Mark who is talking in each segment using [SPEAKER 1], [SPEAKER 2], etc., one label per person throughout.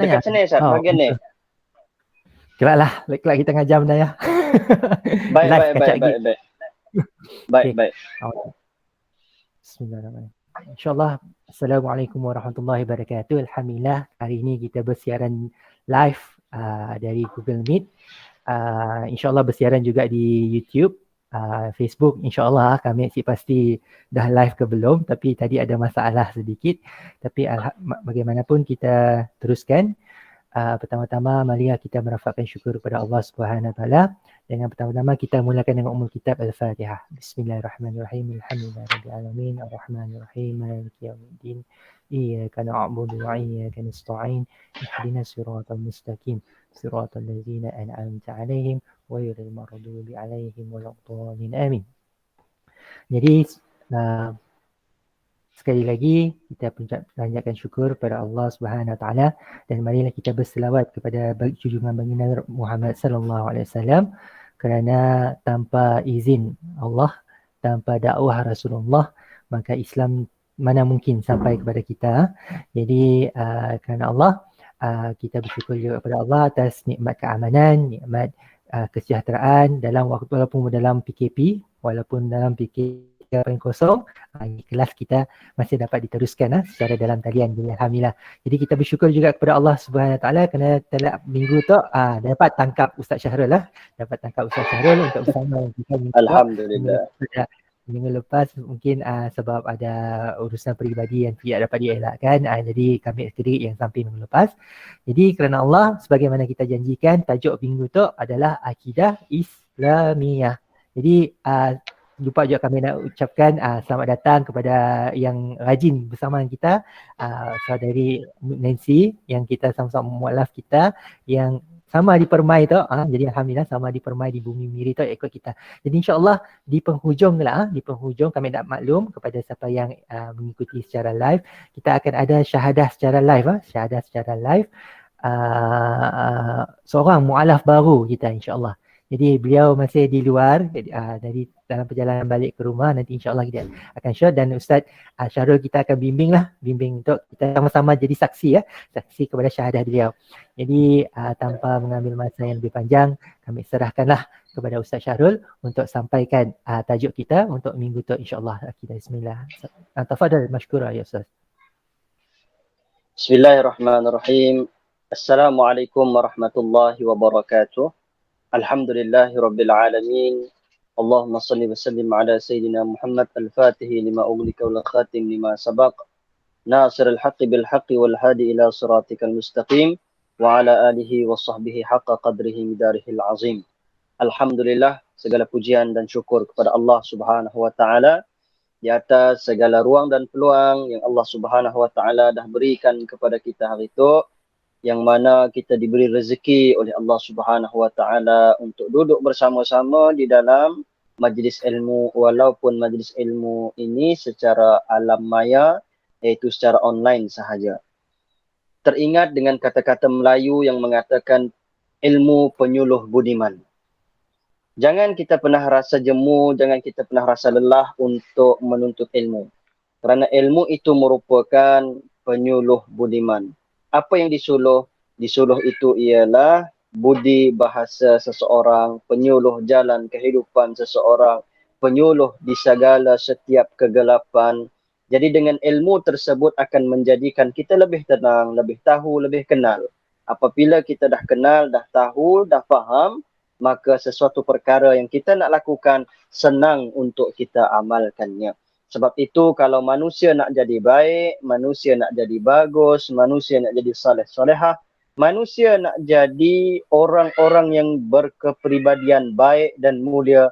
[SPEAKER 1] Dekat sini Ustaz, bagian ni.
[SPEAKER 2] Geraklah, kelak kita ngajam dah ya.
[SPEAKER 1] Baik. Baik.
[SPEAKER 2] Bismillahirrahmanirrahim. InsyaAllah, Assalamualaikum warahmatullahi wabarakatuh. Alhamdulillah, hari ini kita bersiaran live dari Google Meet. InsyaAllah bersiaran juga di YouTube, Facebook. InsyaAllah kami pasti dah live ke belum, tapi tadi ada masalah sedikit. Tapi bagaimanapun kita teruskan. Pertama-tama marilah kita merafakkan syukur kepada Allah Subhanahu Wa Taala. Dengan pertama-tama kita mulakan dengan umul kitab Al-Fatihah. Bismillahirrahmanirrahim. Alhamdulillahirabbil alamin, arrahmanirrahim, maliki yaumiddin. Iyyaka na'budu wa iyyaka nasta'in. Ihdinas siratal mustaqim. Siratal ladzina an'amta 'alaihim ghairil maghdubi 'alaihim waladdallin. Amin. Jadi sekali lagi kita panjatkan syukur kepada Allah Subhanahu Wa Taala dan marilah kita berselawat kepada junjungan baginda Muhammad sallallahu alaihi wasallam, kerana tanpa izin Allah, tanpa dakwah Rasulullah, maka Islam mana mungkin sampai kepada kita. Jadi kerana Allah, kita bersyukur juga kepada Allah atas nikmat keamanan, nikmat kesejahteraan dalam waktu, walaupun dalam PKP, walaupun dalam PKP yang kosong, kelas kita masih dapat diteruskan secara dalam talian. Jadi alhamdulillah. Jadi kita bersyukur juga kepada Allah Subhanahu Wa Taala kerana minggu tu dapat tangkap Ustaz Syahrul dapat tangkap Ustaz Syahrul untuk bersama kita.
[SPEAKER 1] Alhamdulillah.
[SPEAKER 2] Minggu lepas mungkin sebab ada urusan peribadi yang tidak dapat dielakkan, jadi kami sendiri yang sampai minggu lepas. Jadi kerana Allah, sebagaimana kita janjikan, tajuk minggu tu adalah akidah Islamiyah. Jadi lupa juga kami nak ucapkan selamat datang kepada yang rajin bersama kita, saudari Nancy yang kita sama-sama mualaf kita yang sama di Permai tu. Jadi alhamdulillah sama di Permai di Bumi Miri tu ikut kita. Jadi insya-Allah di penghujung kami nak maklum kepada siapa yang mengikuti secara live, kita akan ada syahadah secara live, seorang mualaf baru kita insya-Allah. Jadi beliau masih di luar, dari dalam perjalanan balik ke rumah, nanti insyaAllah kita akan share dan Ustaz Syahrul kita akan bimbing untuk kita sama-sama jadi saksi kepada syahadah beliau. Jadi tanpa mengambil masa yang lebih panjang, kami serahkanlah kepada Ustaz Syahrul untuk sampaikan tajuk kita untuk minggu tu insyaAllah. Kita bismillah. Tafadhal mashkura ya Ustaz.
[SPEAKER 1] Bismillahirrahmanirrahim. Assalamualaikum warahmatullahi wabarakatuh. Alhamdulillahi Rabbil Alamin. Allahumma salli wa sallim ala Sayyidina Muhammad al-Fatihi lima uglika wal khatim lima sabaq. Nasir al-haqqi bil haqqi wal hadi ila siratikal mustaqim. Wa ala alihi wa sahbihi haqqa qadrihi midarihil azim. Alhamdulillah, segala pujian dan syukur kepada Allah Subhanahu Wa Ta'ala di atas segala ruang dan peluang yang Allah Subhanahu Wa Ta'ala dah berikan kepada kita hari itu, yang mana kita diberi rezeki oleh Allah Subhanahu Wa Taala untuk duduk bersama-sama di dalam majlis ilmu, walaupun majlis ilmu ini secara alam maya, iaitu secara online sahaja. Teringat dengan kata-kata Melayu yang mengatakan ilmu penyuluh budiman. Jangan kita pernah rasa jemu, jangan kita pernah rasa lelah untuk menuntut ilmu. Kerana ilmu itu merupakan penyuluh budiman. Apa yang disuluh? Disuluh itu ialah budi bahasa seseorang, penyuluh jalan kehidupan seseorang, penyuluh di segala setiap kegelapan. Jadi dengan ilmu tersebut akan menjadikan kita lebih tenang, lebih tahu, lebih kenal. Apabila kita dah kenal, dah tahu, dah faham, maka sesuatu perkara yang kita nak lakukan senang untuk kita amalkannya. Sebab itu kalau manusia nak jadi baik, manusia nak jadi bagus, manusia nak jadi saleh-salehah, manusia nak jadi orang-orang yang berkepribadian baik dan mulia,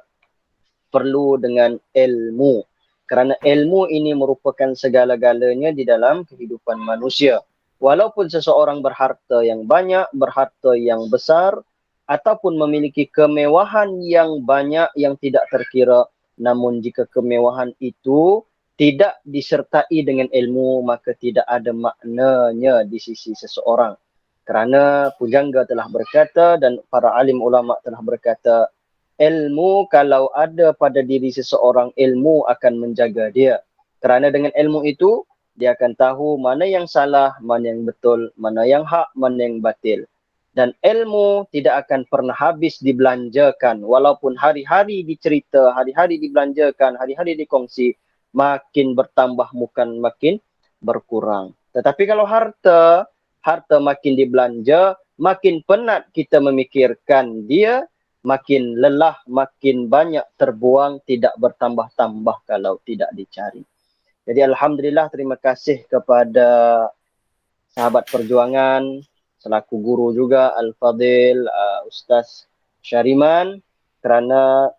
[SPEAKER 1] perlu dengan ilmu. Kerana ilmu ini merupakan segala-galanya di dalam kehidupan manusia. Walaupun seseorang berharta yang banyak, berharta yang besar, ataupun memiliki kemewahan yang banyak yang tidak terkira, namun jika kemewahan itu tidak disertai dengan ilmu, maka tidak ada maknanya di sisi seseorang. Kerana pujangga telah berkata dan para alim ulama telah berkata, ilmu kalau ada pada diri seseorang, ilmu akan menjaga dia. Kerana dengan ilmu itu, dia akan tahu mana yang salah, mana yang betul, mana yang hak, mana yang batil. Dan ilmu tidak akan pernah habis dibelanjakan. Walaupun hari-hari dicerita, hari-hari dibelanjakan, hari-hari dikongsi, makin bertambah bukan makin berkurang. Tetapi kalau harta makin dibelanja, makin penat kita memikirkan dia, makin lelah, makin banyak terbuang, tidak bertambah-tambah kalau tidak dicari. Jadi alhamdulillah, terima kasih kepada sahabat perjuangan, selaku guru juga Al-Fadil Ustaz Syariman kerana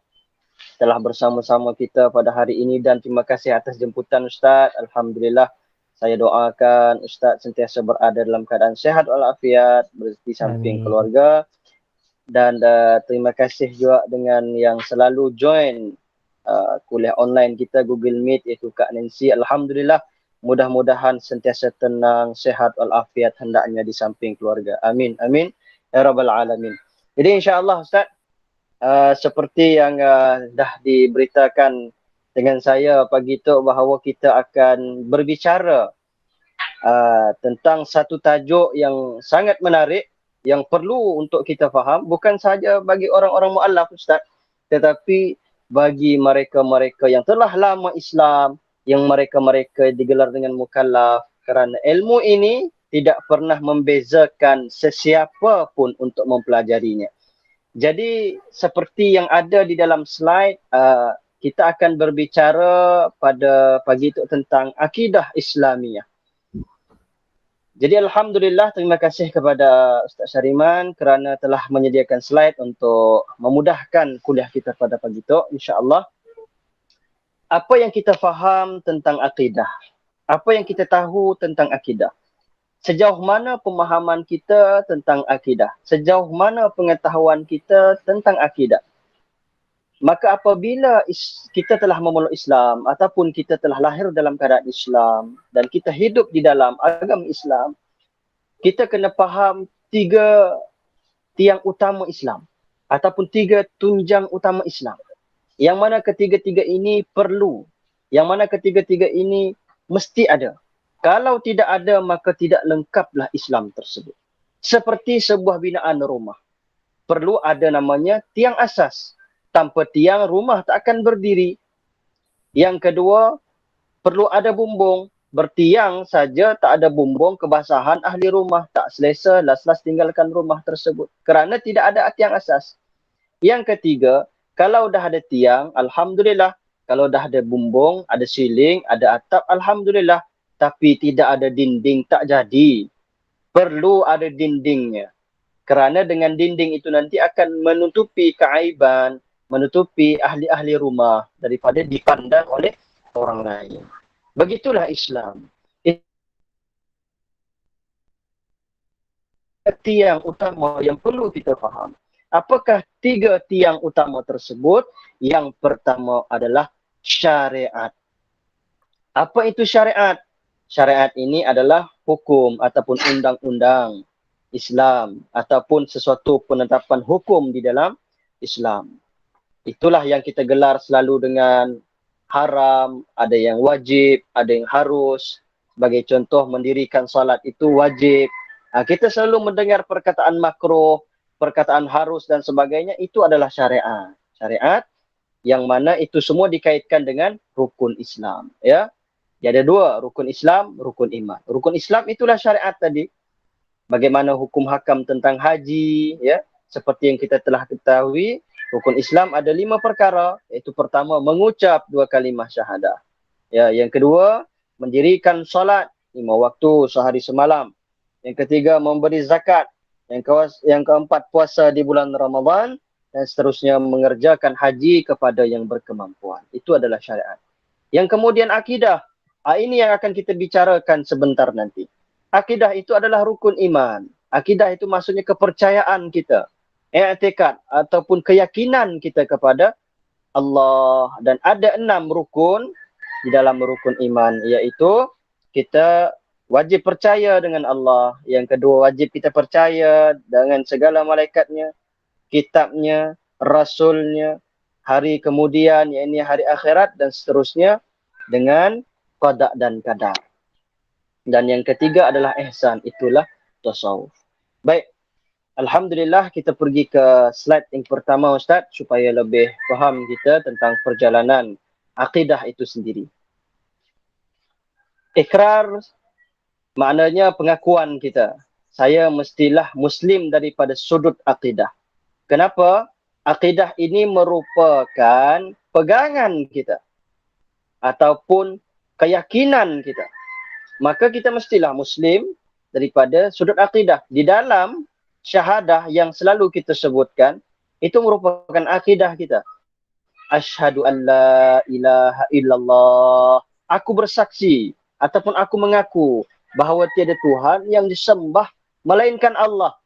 [SPEAKER 1] telah bersama-sama kita pada hari ini, dan terima kasih atas jemputan Ustaz. Alhamdulillah, saya doakan Ustaz sentiasa berada dalam keadaan sehat walafiat, di samping
[SPEAKER 2] Amin.
[SPEAKER 1] keluarga, dan terima kasih juga dengan yang selalu join kuliah online kita Google Meet, iaitu Kak Nancy. Alhamdulillah, mudah-mudahan sentiasa tenang, sehat walafiat hendaknya di samping keluarga. Amin, amin ya rabbal alamin. Jadi insya-Allah Ustaz, seperti yang dah diberitakan dengan saya pagi itu, bahawa kita akan berbicara tentang satu tajuk yang sangat menarik, yang perlu untuk kita faham, bukan sahaja bagi orang-orang mu'allaf Ustaz, tetapi bagi mereka-mereka yang telah lama Islam, yang mereka-mereka digelar dengan mukallaf, kerana ilmu ini tidak pernah membezakan sesiapa pun untuk mempelajarinya. Jadi seperti yang ada di dalam slide, kita akan berbicara pada pagi itu tentang akidah Islamiyah. Jadi alhamdulillah, terima kasih kepada Ustaz Syariman kerana telah menyediakan slide untuk memudahkan kuliah kita pada pagi itu, insya-Allah. Apa yang kita faham tentang akidah? Apa yang kita tahu tentang akidah? Sejauh mana pemahaman kita tentang akidah? Sejauh mana pengetahuan kita tentang akidah? Maka apabila kita telah memeluk Islam ataupun kita telah lahir dalam keadaan Islam dan kita hidup di dalam agama Islam, kita kena faham 3 tiang utama Islam ataupun 3 tunjang utama Islam. Yang mana ketiga-tiga ini perlu, yang mana ketiga-tiga ini mesti ada. Kalau tidak ada, maka tidak lengkaplah Islam tersebut. Seperti sebuah binaan rumah, perlu ada namanya tiang asas. Tanpa tiang, rumah tak akan berdiri. Yang kedua, perlu ada bumbung. Bertiang saja tak ada bumbung, kebasahan ahli rumah tak selesa, las-las tinggalkan rumah tersebut. Kerana tidak ada tiang asas. Yang ketiga, kalau dah ada tiang, alhamdulillah. Kalau dah ada bumbung, ada siling, ada atap, alhamdulillah. Tapi tidak ada dinding, tak jadi. Perlu ada dindingnya. Kerana dengan dinding itu nanti akan menutupi keaiban, menutupi ahli-ahli rumah daripada dipandang oleh orang lain. Begitulah Islam. Tiang utama yang perlu kita faham. Apakah 3 tiang utama tersebut? Yang pertama adalah syariat. Apa itu syariat? Syariat ini adalah hukum ataupun undang-undang Islam ataupun sesuatu penetapan hukum di dalam Islam. Itulah yang kita gelar selalu dengan haram, ada yang wajib, ada yang harus. Sebagai contoh, mendirikan salat itu wajib. Kita selalu mendengar perkataan makruh, perkataan harus dan sebagainya, itu adalah syariat. Syariat yang mana itu semua dikaitkan dengan rukun Islam. Ya, ada 2, rukun Islam, rukun iman. Rukun Islam itulah syariat tadi. Bagaimana hukum hakam tentang haji, ya, seperti yang kita telah ketahui, rukun Islam ada 5 perkara, iaitu pertama mengucap 2 kalimah syahadah. Ya, yang kedua mendirikan solat 5 waktu sehari semalam. Yang ketiga memberi zakat. Yang keempat puasa di bulan Ramadan, dan seterusnya mengerjakan haji kepada yang berkemampuan. Itu adalah syariat. Yang kemudian akidah. Ini yang akan kita bicarakan sebentar nanti. Akidah itu adalah rukun iman. Akidah itu maksudnya kepercayaan kita, i'tikad ataupun keyakinan kita kepada Allah. Dan ada 6 rukun di dalam rukun iman, iaitu kita wajib percaya dengan Allah. Yang kedua, wajib kita percaya dengan segala malaikatnya, kitabnya, rasulnya, hari kemudian, yakni hari akhirat, dan seterusnya dengan qada dan qadar. Dan yang ketiga adalah ihsan, itulah tasawuf. Baik, alhamdulillah kita pergi ke slide yang pertama Ustaz supaya lebih faham kita tentang perjalanan akidah itu sendiri. Ikrar maknanya pengakuan kita. Saya mestilah muslim daripada sudut akidah. Kenapa? Akidah ini merupakan pegangan kita ataupun keyakinan kita. Maka kita mestilah muslim daripada sudut akidah. Di dalam syahadah yang selalu kita sebutkan, itu merupakan akidah kita. Asyhadu an la ilaha illallah. Aku bersaksi ataupun aku mengaku bahawa tiada Tuhan yang disembah melainkan Allah.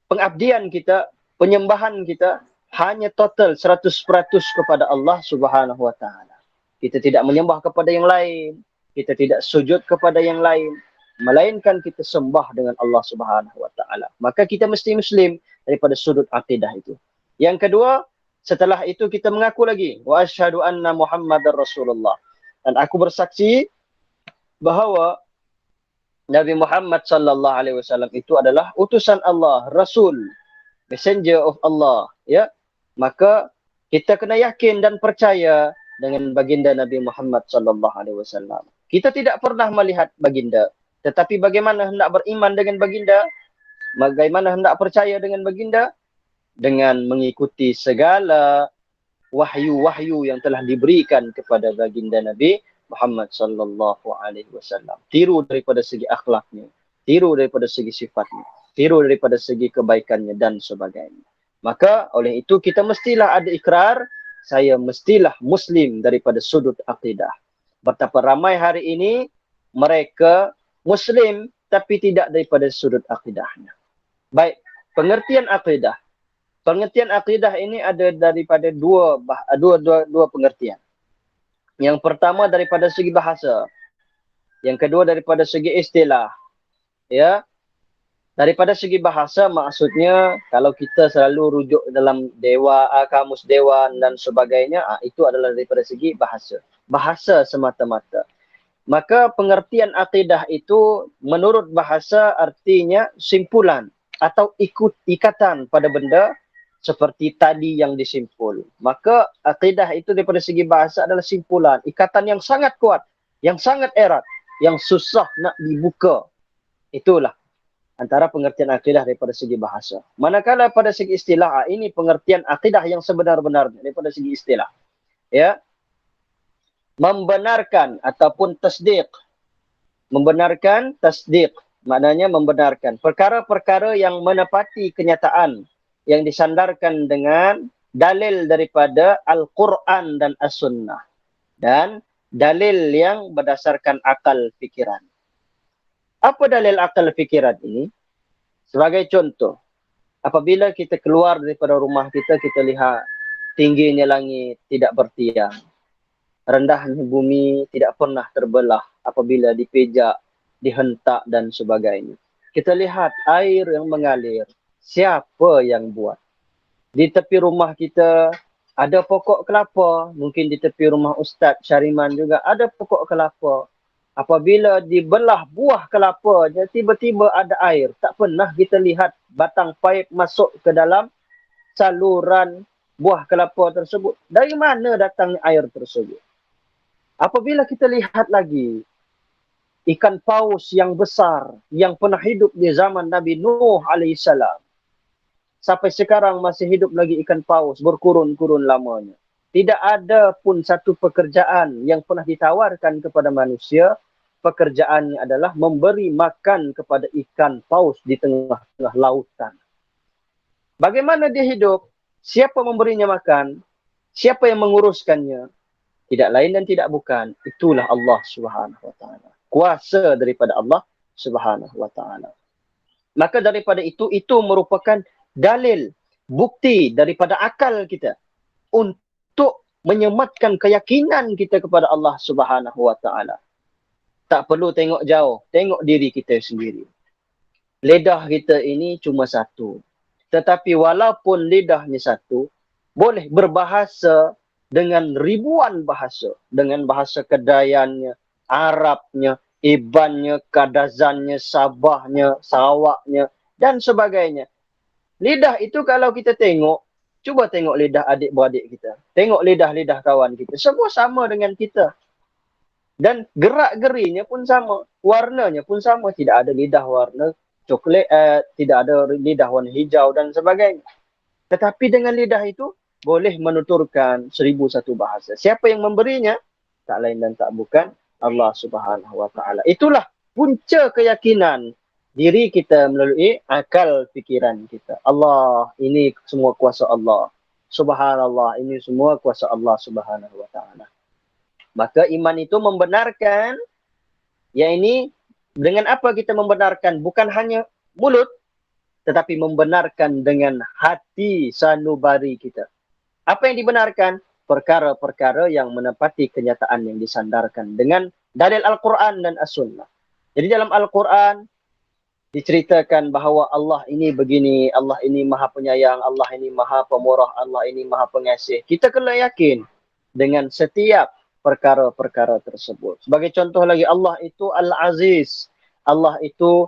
[SPEAKER 1] Pengabdian kita, penyembahan kita hanya total 100% kepada Allah Subhanahu wa taala. Kita tidak menyembah kepada yang lain, kita tidak sujud kepada yang lain, melainkan kita sembah dengan Allah Subhanahu wa taala. Maka kita mesti muslim daripada sudut akidah itu. Yang kedua, setelah itu kita mengaku lagi, wa asyhadu anna Muhammadar Rasulullah. Dan aku bersaksi bahawa Nabi Muhammad sallallahu alaihi wasallam itu adalah utusan Allah, Rasul, messenger of Allah, ya. Maka kita kena yakin dan percaya dengan baginda Nabi Muhammad sallallahu alaihi wasallam. Kita tidak pernah melihat baginda, tetapi bagaimana hendak beriman dengan baginda? Bagaimana hendak percaya dengan baginda? Dengan mengikuti segala wahyu-wahyu yang telah diberikan kepada baginda Nabi Muhammad sallallahu alaihi wasallam. Tiru daripada segi akhlaknya, tiru daripada segi sifatnya, tiru daripada segi kebaikannya dan sebagainya. Maka oleh itu kita mestilah ada ikrar, saya mestilah muslim daripada sudut akidah. Betapa ramai hari ini mereka muslim tapi tidak daripada sudut akidahnya. Baik, pengertian akidah. Pengertian akidah ini ada daripada dua pengertian. Yang pertama daripada segi bahasa. Yang kedua daripada segi istilah. Ya. Daripada segi bahasa maksudnya kalau kita selalu rujuk dalam dewa, kamus dewan dan sebagainya, itu adalah daripada segi bahasa. Bahasa semata-mata. Maka pengertian akidah itu menurut bahasa artinya simpulan atau ikatan pada benda seperti tali yang disimpul. Maka akidah itu daripada segi bahasa adalah simpulan, ikatan yang sangat kuat, yang sangat erat, yang susah nak dibuka. Itulah antara pengertian akidah daripada segi bahasa. Manakala pada segi istilah, ini pengertian akidah yang sebenar-benarnya daripada segi istilah. Ya. Membenarkan ataupun tasdiq. Membenarkan tasdiq. Maknanya membenarkan perkara-perkara yang menepati kenyataan yang disandarkan dengan dalil daripada Al-Quran dan As-Sunnah. Dan dalil yang berdasarkan akal fikiran. Apa dalil akal fikiran ini? Sebagai contoh, apabila kita keluar daripada rumah kita, kita lihat tingginya langit tidak bertiang. Rendahnya bumi tidak pernah terbelah apabila dipijak, dihentak dan sebagainya. Kita lihat air yang mengalir. Siapa yang buat? Di tepi rumah kita ada pokok kelapa. Mungkin di tepi rumah Ustaz Syariman juga ada pokok kelapa. Apabila dibelah buah kelapanya, tiba-tiba ada air. Tak pernah kita lihat batang paip masuk ke dalam saluran buah kelapa tersebut. Dari mana datangnya air tersebut? Apabila kita lihat lagi, ikan paus yang besar yang pernah hidup di zaman Nabi Nuh AS. Sampai sekarang masih hidup lagi ikan paus berkurun-kurun lamanya. Tidak ada pun satu pekerjaan yang pernah ditawarkan kepada manusia. Pekerjaannya adalah memberi makan kepada ikan paus di tengah-tengah lautan. Bagaimana dia hidup? Siapa memberinya makan? Siapa yang menguruskannya? Tidak lain dan tidak bukan. Itulah Allah Subhanahu wa taala. Kuasa daripada Allah Subhanahu wa taala. Maka daripada itu merupakan dalil, bukti daripada akal kita untuk menyematkan keyakinan kita kepada Allah Subhanahu wa taala. Tak perlu tengok jauh, tengok diri kita sendiri. Lidah kita ini cuma satu. Tetapi walaupun lidahnya satu, boleh berbahasa dengan ribuan bahasa. Dengan bahasa Kedayannya, Arabnya, Ibannya, Kadazannya, Sabahnya, Sarawaknya, dan sebagainya. Lidah itu kalau kita tengok, cuba tengok lidah adik-beradik kita. Tengok lidah-lidah kawan kita. Semua sama dengan kita. Dan gerak-gerinya pun sama. Warnanya pun sama. Tidak ada lidah warna coklat, tidak ada lidah warna hijau dan sebagainya. Tetapi dengan lidah itu, boleh menuturkan 1001 bahasa. Siapa yang memberinya? Tak lain dan tak bukan Allah Subhanahu Wa Taala. Itulah punca keyakinan diri kita melalui akal fikiran kita. Allah, ini semua kuasa Allah. Subhanallah, ini semua kuasa Allah Subhanahu Wa Taala. Maka iman itu membenarkan, ya ini dengan apa kita membenarkan? Bukan hanya mulut, tetapi membenarkan dengan hati sanubari kita. Apa yang dibenarkan? Perkara-perkara yang menepati kenyataan yang disandarkan dengan dalil Al-Quran dan As-Sunnah. Jadi dalam Al-Quran diceritakan bahawa Allah ini begini, Allah ini maha penyayang, Allah ini maha pemurah, Allah ini maha pengasih. Kita kena yakin dengan setiap perkara-perkara tersebut. Sebagai contoh lagi, Allah itu Al-Aziz, Allah itu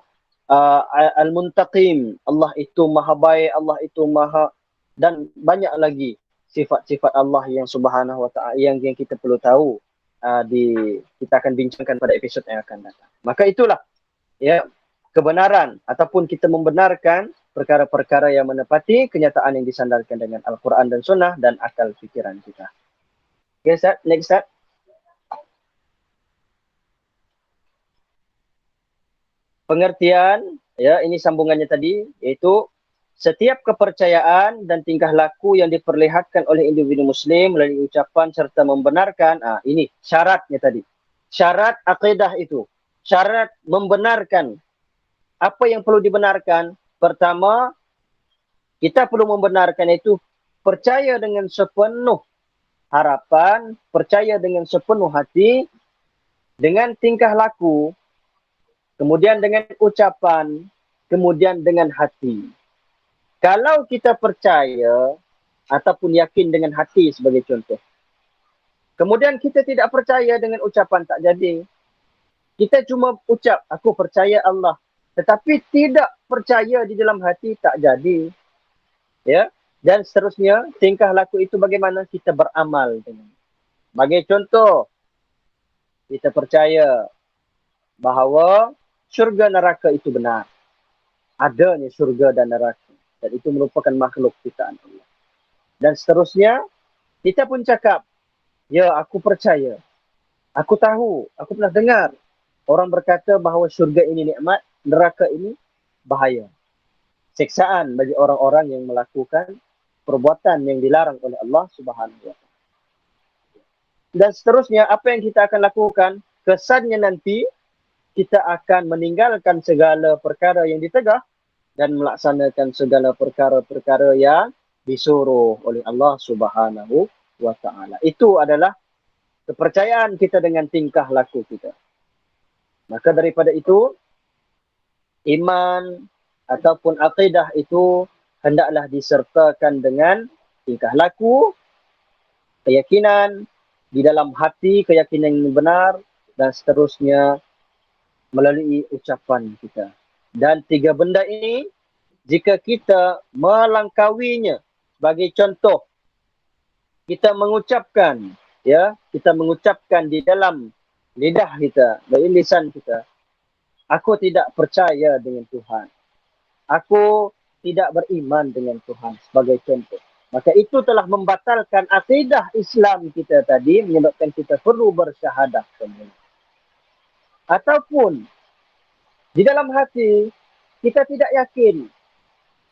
[SPEAKER 1] Al-Muntaqim, Allah itu maha baik, Allah itu maha, dan banyak lagi sifat-sifat Allah yang Subhanahu Wa Taala yang kita perlu tahu. Kita akan bincangkan pada episod yang akan datang. Maka itulah ya kebenaran ataupun kita membenarkan perkara-perkara yang menepati kenyataan yang disandarkan dengan Al-Quran dan Sunnah dan akal fikiran kita. Okay, Ustaz. Next, Ustaz. Pengertian, ya ini sambungannya tadi, yaitu setiap kepercayaan dan tingkah laku yang diperlihatkan oleh individu Muslim melalui ucapan serta membenarkan, ini syaratnya tadi. Syarat akidah itu. Syarat membenarkan. Apa yang perlu dibenarkan? Pertama, kita perlu membenarkan itu percaya dengan sepenuh harapan, percaya dengan sepenuh hati, dengan tingkah laku, kemudian dengan ucapan, kemudian dengan hati. Kalau kita percaya ataupun yakin dengan hati sebagai contoh, kemudian kita tidak percaya dengan ucapan, tak jadi. Kita cuma ucap, aku percaya Allah. Tetapi tidak percaya di dalam hati, tak jadi. Ya. Dan seterusnya, tingkah laku itu bagaimana kita beramal dengan. Sebagai contoh, kita percaya bahawa syurga neraka itu benar. Adanya syurga dan neraka. Dan itu merupakan makhluk ciptaan Allah. Dan seterusnya, kita pun cakap, ya aku percaya. Aku tahu, aku pernah dengar. Orang berkata bahawa syurga ini nikmat, neraka ini bahaya. Siksaan bagi orang-orang yang melakukan perbuatan yang dilarang oleh Allah Subhanahu Wa Taala. Dan seterusnya, apa yang kita akan lakukan? Kesannya nanti, kita akan meninggalkan segala perkara yang ditegah dan melaksanakan segala perkara-perkara yang disuruh oleh Allah Subhanahu Wa Taala. Itu adalah kepercayaan kita dengan tingkah laku kita. Maka daripada itu, iman ataupun akidah itu hendaklah disertakan dengan tingkah laku, keyakinan di dalam hati, keyakinan yang benar, dan seterusnya melalui ucapan kita. Dan tiga benda ini, jika kita melangkawinya, sebagai contoh, kita mengucapkan, ya, kita mengucapkan di dalam lidah kita, dari lisan kita, aku tidak percaya dengan Tuhan. Aku tidak beriman dengan Tuhan, sebagai contoh. Maka itu telah membatalkan akidah Islam kita tadi, menyebabkan kita perlu bersyahadah semula. Ataupun di dalam hati, kita tidak yakin,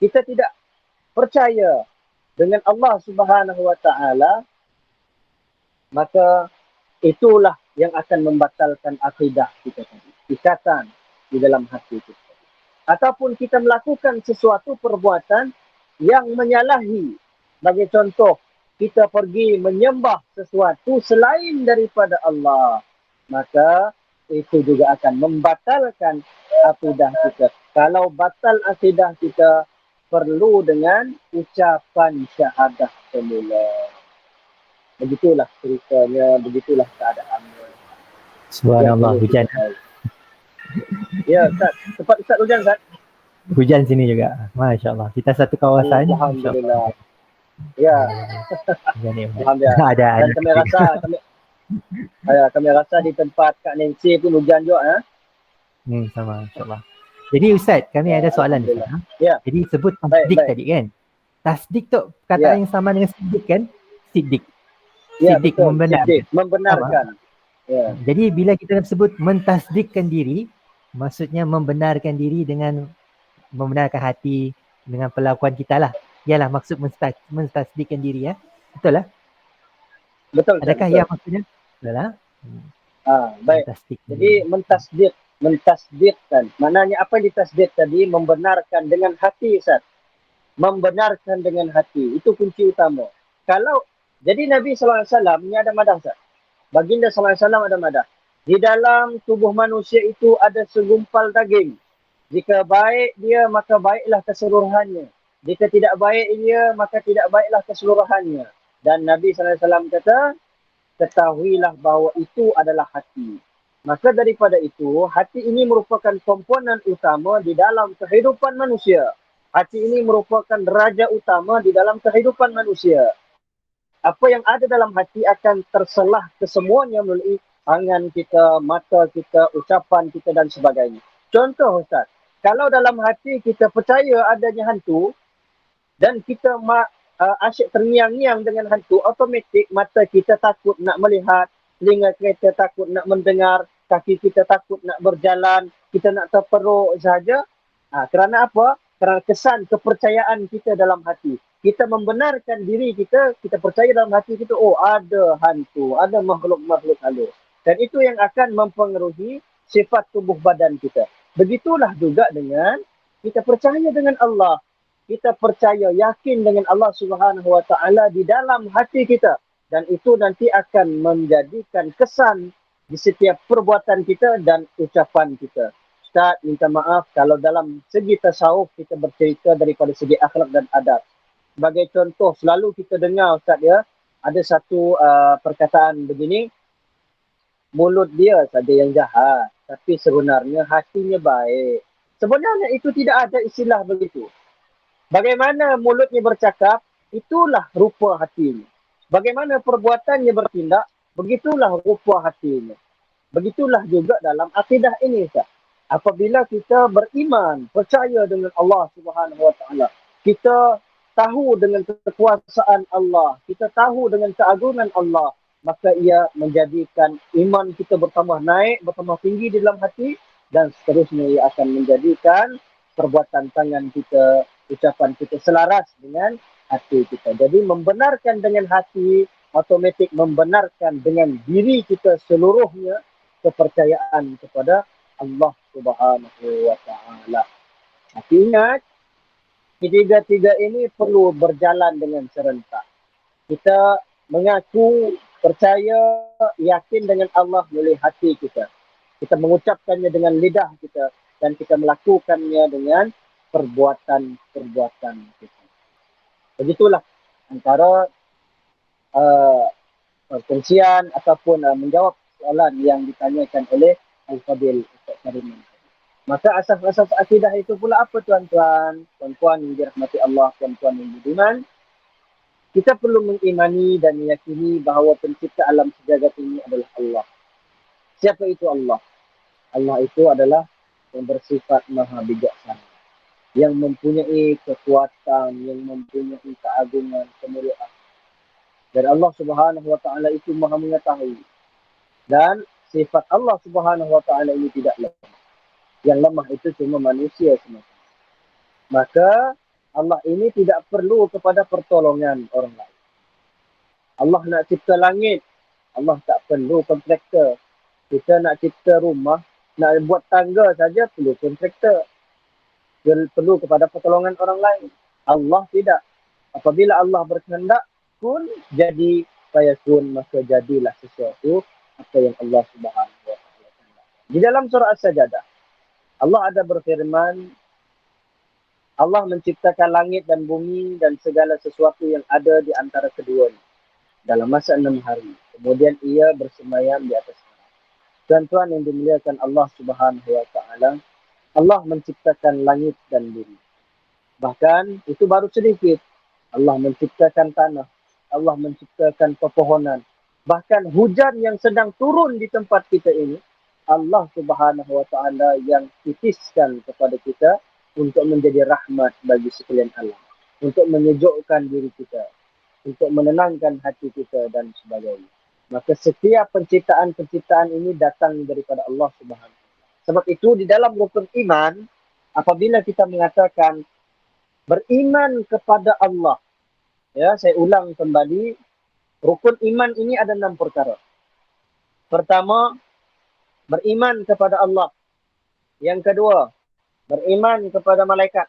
[SPEAKER 1] kita tidak percaya dengan Allah Subhanahu Wa Taala, maka itulah yang akan membatalkan akidah kita tadi. Ikatan di dalam hati kita. Ataupun kita melakukan sesuatu perbuatan yang menyalahi. Bagi contoh, kita pergi menyembah sesuatu selain daripada Allah. Maka itu juga akan membatalkan akidah kita. Kalau batal akidah kita, perlu dengan ucapan syahadah semula. Begitulah ceritanya, begitulah keadaannya.
[SPEAKER 2] Subhanallah, hujan.
[SPEAKER 1] Ya, Ustaz. Tempat Ustaz hujan, Ustaz?
[SPEAKER 2] Hujan sini juga. Masya Allah. Kita satu kawasan. Insya
[SPEAKER 1] Alhamdulillah.
[SPEAKER 2] Allah.
[SPEAKER 1] Ya,
[SPEAKER 2] Hujan ni.
[SPEAKER 1] alhamdulillah.
[SPEAKER 2] Ada
[SPEAKER 1] Dan kami
[SPEAKER 2] juga.
[SPEAKER 1] rasa kami rasa di tempat Kak Nancy pun hujan juga ya.
[SPEAKER 2] Sama. Insya Allah. Jadi Ustaz, kami ada soalan Ustaz.
[SPEAKER 1] Alhamdulillah. Ya,
[SPEAKER 2] Jadi sebut
[SPEAKER 1] baik,
[SPEAKER 2] tasdik
[SPEAKER 1] baik.
[SPEAKER 2] tadi kan. Tasdik tu kata
[SPEAKER 1] Ya.
[SPEAKER 2] yang sama dengan siddiq kan? Siddiq.
[SPEAKER 1] Ya,
[SPEAKER 2] Siddiq
[SPEAKER 1] betul.
[SPEAKER 2] membenarkan.
[SPEAKER 1] Siddiq, membenarkan. Ya.
[SPEAKER 2] Jadi bila kita sebut mentasdikkan diri, maksudnya membenarkan diri dengan membenarkan hati dengan perlakuan kita lah. Ialah maksud mentasdikkan diri ya. Betul lah?
[SPEAKER 1] Betul, Ustaz.
[SPEAKER 2] Adakah
[SPEAKER 1] Betul.
[SPEAKER 2] yang maksudnya? Betul lah?
[SPEAKER 1] Baik. Jadi mentasdikkan. Maknanya apa yang ditasdik tadi? Membenarkan dengan hati, Ustaz. Membenarkan dengan hati. Itu kunci utama. Jadi Nabi SAW ini ada madah, Ustaz. Baginda SAW ada madah. Di dalam tubuh manusia itu ada segumpal daging. Jika baik dia, maka baiklah keseluruhannya. Jika tidak baik dia, maka tidak baiklah keseluruhannya. Dan Nabi SAW kata, ketahuilah bahawa itu adalah hati. Maka daripada itu, hati ini merupakan komponen utama di dalam kehidupan manusia. Hati ini merupakan deraja utama di dalam kehidupan manusia. Apa yang ada dalam hati akan terselah kesemuanya melalui tangan kita, mata kita, ucapan kita dan sebagainya. Contoh Ustaz, kalau dalam hati kita percaya adanya hantu dan kita asyik terngiang-ngiang dengan hantu, automatik mata kita takut nak melihat, telinga kita takut nak mendengar, kaki kita takut nak berjalan, kita nak terperuk sahaja. Kerana apa? Kerana kesan kepercayaan kita dalam hati. Kita membenarkan diri kita, kita percaya dalam hati kita, oh ada hantu, ada makhluk-makhluk halus. Dan itu yang akan mempengaruhi sifat tubuh badan kita. Begitulah juga dengan kita percaya dengan Allah. Kita percaya, yakin dengan Allah Subhanahu Wa Taala di dalam hati kita. Dan itu nanti akan menjadikan kesan di setiap perbuatan kita dan ucapan kita. Ustaz, minta maaf kalau dalam segi tasawuf kita bercerita daripada segi akhlak dan adab. Sebagai contoh, selalu kita dengar Ustaz ya, ada satu perkataan begini, mulut dia saja yang jahat, tapi sebenarnya hatinya baik. Sebenarnya itu tidak ada istilah begitu. Bagaimana mulutnya bercakap, itulah rupa hatinya. Bagaimana perbuatannya bertindak, begitulah rupa hatinya. Begitulah juga dalam akidah ini, Ustaz. Apabila kita beriman, percaya dengan Allah Subhanahu Wa Taala, kita tahu dengan kekuasaan Allah, kita tahu dengan keagungan Allah, maka ia menjadikan iman kita bertambah naik, bertambah tinggi di dalam hati, dan seterusnya ia akan menjadikan perbuatan tangan kita, ucapan kita selaras dengan hati kita. Jadi membenarkan dengan hati, otomatik membenarkan dengan diri kita seluruhnya kepercayaan kepada Allah Subhanahu Wa Taala. Tapi ingat, ketiga-tiga ini perlu berjalan dengan serentak. Kita mengaku, percaya, yakin dengan Allah melalui hati kita. Kita mengucapkannya dengan lidah kita dan kita melakukannya dengan perbuatan-perbuatan kita. Begitulah antara perkongsian ataupun menjawab soalan yang ditanyakan oleh Al-Fadil Ustaz Karim. Maka asas-asas akidah itu pula apa tuan-tuan? Tuan-tuan yang dirahmati Allah, tuan-tuan yang budiman. Kita perlu mengimani dan meyakini bahawa pencipta alam sejagat ini adalah Allah. Siapa itu Allah? Allah itu adalah yang bersifat maha bijaksana, yang mempunyai kekuatan, yang mempunyai keagungan, kemuliaan. Dan Allah Subhanahu Wa Taala itu maha mengetahui. Dan sifat Allah Subhanahu Wa Taala ini tidak lemah. Yang lemah itu cuma manusia semata. Maka Allah ini tidak perlu kepada pertolongan orang lain. Allah nak cipta langit, Allah tak perlu kontraktor. Kita nak cipta rumah, nak buat tangga saja perlu kontraktor. Perlu kepada pertolongan orang lain. Allah tidak. Apabila Allah berkehendak, kun jadi fayakun, maka jadilah sesuatu apa yang Allah Subhanahu Wa Taala kehendaki. Di dalam surah As-Sajdah, Allah ada berfirman, Allah menciptakan langit dan bumi dan segala sesuatu yang ada di antara keduanya dalam masa 6 hari. Kemudian ia bersemayam di atas tanah. Tuan-tuan yang dimuliakan Allah Subhanahu wa taala, Allah menciptakan langit dan bumi. Bahkan itu baru sedikit. Allah menciptakan tanah, Allah menciptakan pepohonan. Bahkan hujan yang sedang turun di tempat kita ini, Allah Subhanahu wa taala yang titiskan kepada kita untuk menjadi rahmat bagi sekalian alam, untuk menyejukkan diri kita, untuk menenangkan hati kita dan sebagainya. Maka setiap penciptaan-penciptaan ini datang daripada Allah Subhanahu wa taala. Sebab itu di dalam rukun iman, apabila kita mengatakan beriman kepada Allah, ya, saya ulang kembali, rukun iman ini ada 6 perkara. Pertama, beriman kepada Allah. Yang kedua, beriman kepada malaikat.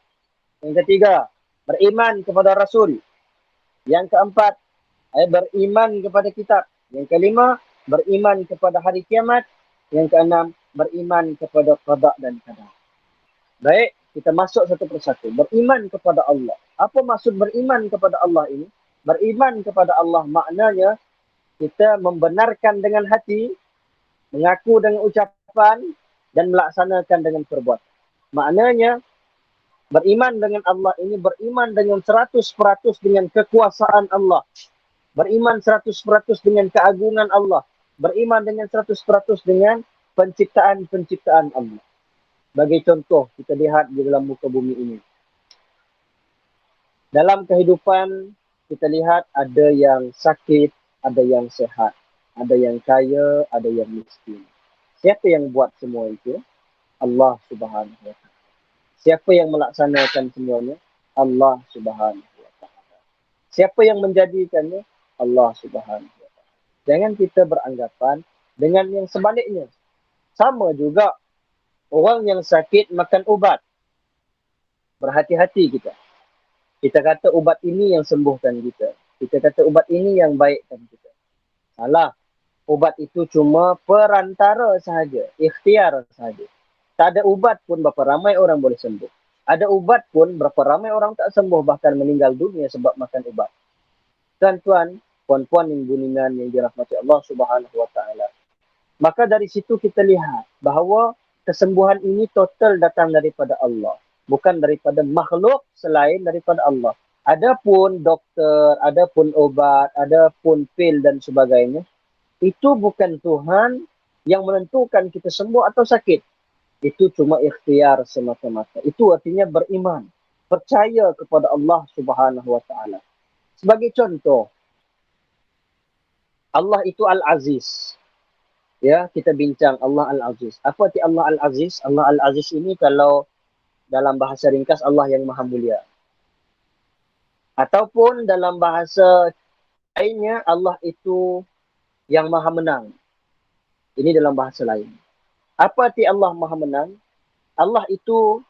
[SPEAKER 1] Yang ketiga, beriman kepada Rasul. Yang keempat, beriman kepada kitab. Yang kelima, beriman kepada hari kiamat. Yang keenam, beriman kepada qada dan qadar. Baik, kita masuk satu persatu. Beriman kepada Allah. Apa maksud beriman kepada Allah ini? Beriman kepada Allah maknanya kita membenarkan dengan hati, mengaku dengan ucapan, dan melaksanakan dengan perbuatan. Maknanya, beriman dengan Allah ini beriman dengan 100% dengan kekuasaan Allah. Beriman 100% dengan keagungan Allah. Beriman dengan 100% dengan penciptaan-penciptaan Allah. Bagi contoh, kita lihat di dalam muka bumi ini. Dalam kehidupan, kita lihat ada yang sakit, ada yang sehat. Ada yang kaya, ada yang miskin. Siapa yang buat semua itu? Allah Subhanahu wa taala. Siapa yang melaksanakan semuanya? Allah Subhanahu wa taala. Siapa yang menjadikannya? Allah Subhanahu wa taala. Jangan kita beranggapan dengan yang sebaliknya. Sama juga orang yang sakit makan ubat. Berhati-hati kita. Kita kata ubat ini yang sembuhkan kita. Kita kata ubat ini yang baikkan kita. Salah. Ubat itu cuma perantara sahaja. Ikhtiar sahaja. Tak ada ubat pun berapa ramai orang boleh sembuh. Ada ubat pun berapa ramai orang tak sembuh, bahkan meninggal dunia sebab makan ubat. Tuan-tuan, puan-puan yang buningan yang dirahmati Allah Subhanahu wa taala. Maka dari situ kita lihat bahawa kesembuhan ini total datang daripada Allah, bukan daripada makhluk selain daripada Allah. Adapun doktor, adapun obat, adapun pil dan sebagainya, itu bukan Tuhan yang menentukan kita sembuh atau sakit. Itu cuma ikhtiar semata-mata. Itu artinya beriman, percaya kepada Allah Subhanahu wa taala. Sebagai contoh, Allah itu Al-Aziz. Ya, kita bincang Allah Al-Aziz. Apa arti Allah Al-Aziz? Allah Al-Aziz ini kalau dalam bahasa ringkas Allah yang Maha Mulia. Ataupun dalam bahasa lainnya Allah itu yang Maha Menang. Ini dalam bahasa lain. Apa arti Allah Maha Menang? Allah itu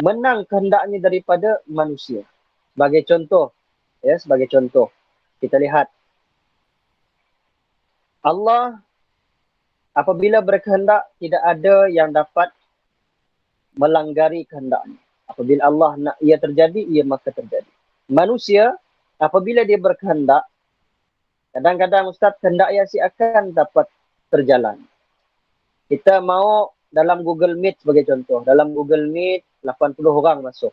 [SPEAKER 1] menang kehendaknya daripada manusia. Sebagai contoh, ya, sebagai contoh, kita lihat Allah apabila berkehendak tidak ada yang dapat melanggari kehendaknya. Apabila Allah nak ia terjadi, ia maka terjadi. Manusia apabila dia berkehendak, kadang-kadang Ustaz kehendak ia si akan dapat terjalan. Kita mau dalam Google Meet sebagai contoh. Dalam Google Meet 80 orang masuk.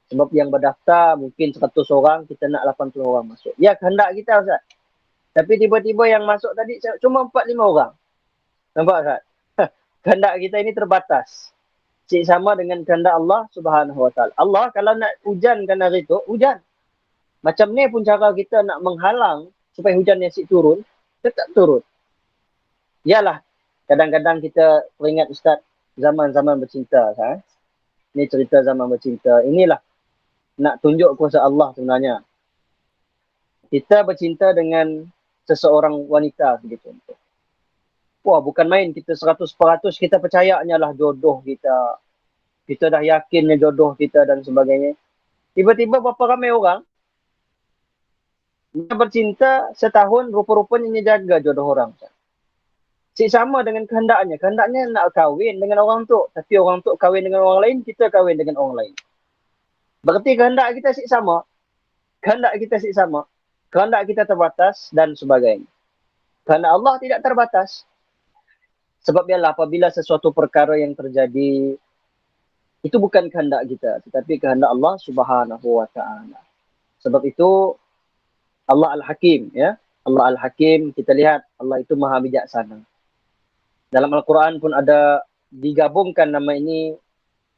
[SPEAKER 1] Sebab yang berdaftar mungkin 100 orang, kita nak 80 orang masuk. Ya kehendak kita Ustaz. Tapi tiba-tiba yang masuk tadi cuma 4-5 orang. Nampak Ustaz? Kehendak kita ini terbatas. Cik sama dengan kehendak Allah Subhanahu wa taala. Allah kalau nak hujankan hari itu, hujan. Macam ni pun cara kita nak menghalang supaya hujan yang turun, tetap turun. Yalah, kadang-kadang kita teringat Ustaz, zaman-zaman bercinta. Ini cerita zaman bercinta. Inilah nak tunjuk kuasa Allah sebenarnya. Kita bercinta dengan seseorang wanita begitu. Wah, bukan main kita 100% kita percayanya lah jodoh kita. Kita dah yakinnya jodoh kita dan sebagainya. Tiba-tiba berapa ramai orang dia bercinta setahun, rupa-rupanya dia jaga jodoh orang. Sama dengan kehendaknya. Kehendaknya nak kahwin dengan orang tu. Tapi orang tu kahwin dengan orang lain, kita kahwin dengan orang lain. Berarti kehendak kita sama. Kehendak kita sama. Kehendak kita terbatas dan sebagainya. Kehendak Allah tidak terbatas. Sebab ialah apabila sesuatu perkara yang terjadi itu bukan kehendak kita, tetapi kehendak Allah Subhanahu wa taala. Sebab itu Allah Al-Hakim, ya. Allah Al-Hakim, kita lihat Allah itu Maha Bijaksana. Dalam Al-Quran pun ada digabungkan nama ini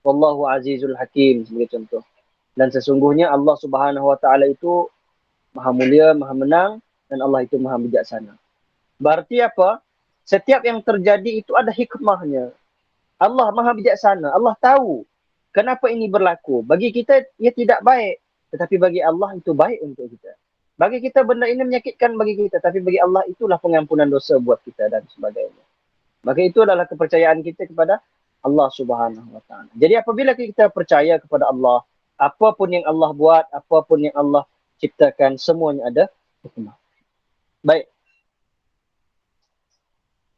[SPEAKER 1] Wallahu Azizul Hakim sebagai contoh. Dan sesungguhnya Allah Subhanahu wa taala itu Maha Mulia, Maha Menang, dan Allah itu Maha Bijaksana. Berarti apa? Setiap yang terjadi itu ada hikmahnya. Allah Maha Bijaksana. Allah tahu kenapa ini berlaku. Bagi kita, ia tidak baik. Tetapi bagi Allah itu baik untuk kita. Bagi kita benda ini menyakitkan bagi kita. Tapi bagi Allah itulah pengampunan dosa buat kita dan sebagainya. Maka itu adalah kepercayaan kita kepada Allah Subhanahu wa taala. Jadi apabila kita percaya kepada Allah, apapun yang Allah buat, apapun yang Allah ciptakan, semuanya ada hikmah. Baik.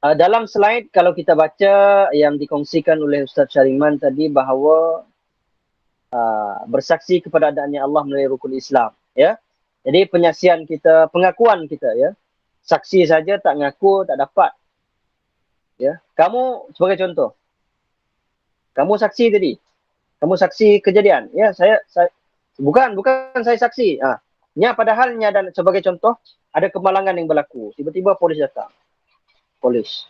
[SPEAKER 1] Dalam slide kalau kita baca yang dikongsikan oleh Ustaz Syariman tadi bahawa bersaksi kepada adanya Allah melalui rukun Islam, ya. Jadi penyaksian kita, pengakuan kita, ya. Saksi saja tak ngaku tak dapat. Ya. Kamu sebagai contoh. Kamu saksi tadi. Kamu saksi kejadian. Ya, saya bukan saya saksi. Padahalnya dan sebagai contoh ada kemalangan yang berlaku. Tiba-tiba polis datang. Polis.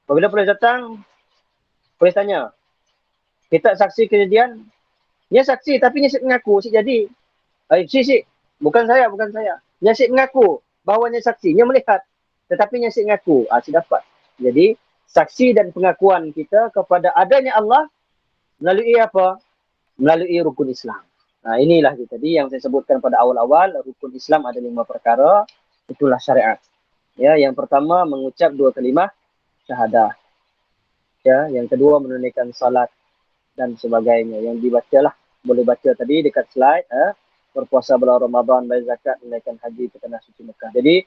[SPEAKER 1] Apabila polis datang, polis tanya, kita saksi kejadian? Ya saksi, tapi Nyesik mengaku, Nyesik jadi. Sik, bukan saya. Nyesik mengaku bahawa Nyesik saksi, Nyesik melihat. Tetapi Nyesik mengaku, Nyesik dapat. Jadi, saksi dan pengakuan kita kepada adanya Allah melalui apa? Melalui rukun Islam. Inilah tadi yang saya sebutkan pada awal-awal, rukun Islam ada 5 perkara, itulah syariat. Ya, yang pertama mengucap 2 kalimah syahadah. Ya, yang kedua menunaikan salat dan sebagainya. Yang dibacalah, boleh baca tadi dekat slide, berpuasa bulan Ramadan, bayar zakat, menunaikan haji ke tanah suci Mekah. Jadi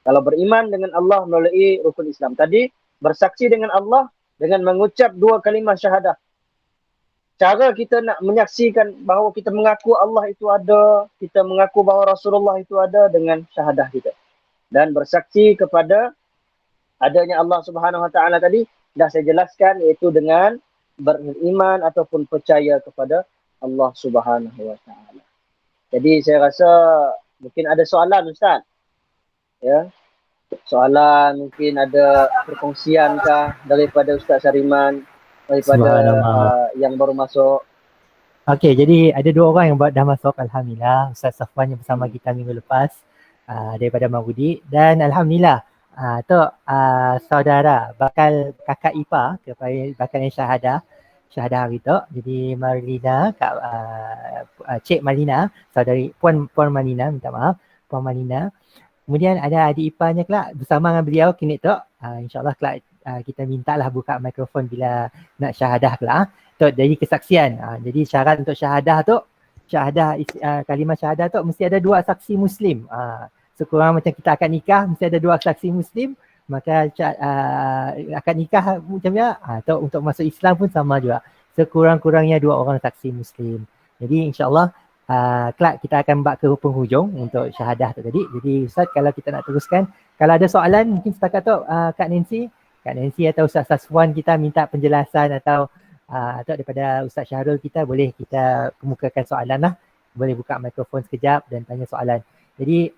[SPEAKER 1] kalau beriman dengan Allah melalui rukun Islam tadi, bersaksi dengan Allah dengan mengucap 2 kalimah syahadah. Cara kita nak menyaksikan bahawa kita mengaku Allah itu ada, kita mengaku bahawa Rasulullah itu ada dengan syahadah kita. Dan bersaksi kepada adanya Allah Subhanahu wa taala tadi dah saya jelaskan, iaitu dengan beriman ataupun percaya kepada Allah Subhanahu wa taala. Jadi saya rasa mungkin ada soalan Ustaz. Ya. Soalan mungkin ada perkongsiankah daripada Ustaz Syariman, daripada yang baru masuk.
[SPEAKER 2] Okey, jadi ada 2 orang yang dah masuk, alhamdulillah. Ustaz Safwan yang bersama kita minggu lepas. Daripada Mabudi, dan alhamdulillah saudara bakal kakak ipar kepada bakal yang syahadah hari tu. Jadi Marlina, Cik Marlina, saudari Puan Marlina, minta maaf, Puan Marlina. Kemudian ada adik iparnya kelak bersama dengan beliau kini tu. InsyaAllah kelak kita mintalah buka mikrofon bila nak syahadah kelak. Tu dari kesaksian. Jadi syarat untuk syahadah tu, kalimah syahadah tu mesti ada 2 saksi Muslim. Sekurang macam kita akan nikah, mesti ada 2 saksi Muslim. Maka akad nikah macam ni, untuk masuk Islam pun sama juga. Sekurang-kurangnya 2 orang saksi Muslim. Jadi insyaAllah kelak kita akan bak ke penghujung untuk syahadah tu tadi. Jadi Ustaz, kalau kita nak teruskan, kalau ada soalan mungkin setakat tu Kak Nancy atau Ustaz Safwan kita minta penjelasan atau daripada Ustaz Syahrul kita, boleh kita kemukakan soalan lah. Boleh buka mikrofon sekejap dan tanya soalan. Jadi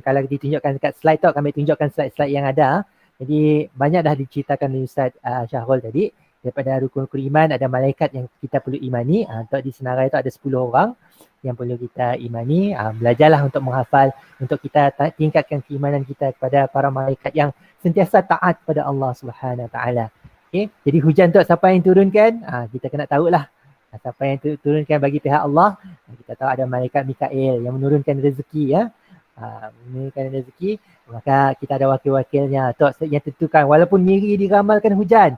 [SPEAKER 2] kalau ditunjukkan dekat slide tu, kami tunjukkan slide-slide yang ada. Jadi banyak dah diceritakan oleh Ustaz Syahrul tadi. Daripada rukun-rukun iman, ada malaikat yang kita perlu imani. Untuk di senarai tu ada 10 orang yang perlu kita imani. Belajarlah untuk menghafal, untuk kita tingkatkan keimanan kita kepada para malaikat yang sentiasa taat pada Allah Subhanahu Wa Taala. Okay? Jadi hujan tu siapa yang turunkan? Kita kena tahulah. Siapa yang turunkan bagi pihak Allah? Kita tahu ada malaikat Mikail yang menurunkan rezeki, ya. Menurunkan rezeki, maka kita ada wakil-wakilnya yang tentukan. Walaupun miri diramalkan hujan,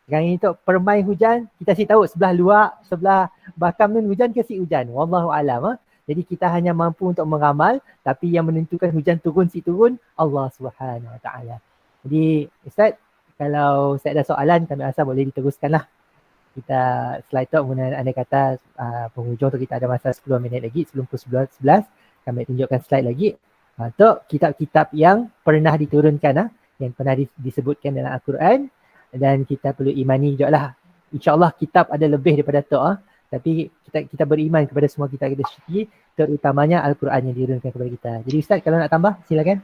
[SPEAKER 2] sekarang ini permai hujan, kita si tahu sebelah luar, sebelah bakam ni hujan ke si hujan. Wallahu alam. Jadi kita hanya mampu untuk meramal, tapi yang menentukan hujan turun si turun Allah Subhanahu Wa Taala. Jadi Ustaz, kalau saya ada soalan, kami rasa boleh diteruskanlah. Kita slide tu kemudian anda kata penghujung tu kita ada masa 10 minit lagi sebelum pukul 11. Kami tunjukkan slide lagi. Tu kitab-kitab yang pernah diturunkan, yang pernah disebutkan dalam Al-Quran. dan kita perlu imani juga lah. InsyaAllah kitab ada lebih daripada tu, tapi kita beriman kepada semua kitab kita sendiri, terutamanya Al-Quran yang diturunkan kepada kita. Jadi Ustaz, kalau nak tambah silakan.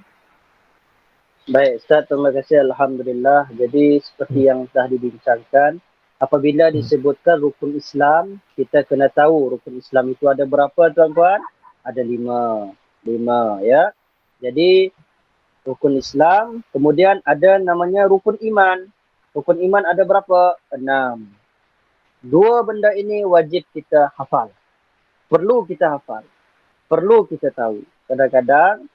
[SPEAKER 1] Baik Ustaz, terima kasih. Alhamdulillah. Jadi seperti yang telah dibincangkan, apabila disebutkan rukun Islam, kita kena tahu rukun Islam itu ada berapa tuan-tuan? Ada 5. 5 ya. Jadi rukun Islam, kemudian ada namanya rukun iman. Rukun iman ada berapa? 6. 2 benda ini wajib kita hafal. Perlu kita hafal. Perlu kita tahu. Kadang-kadang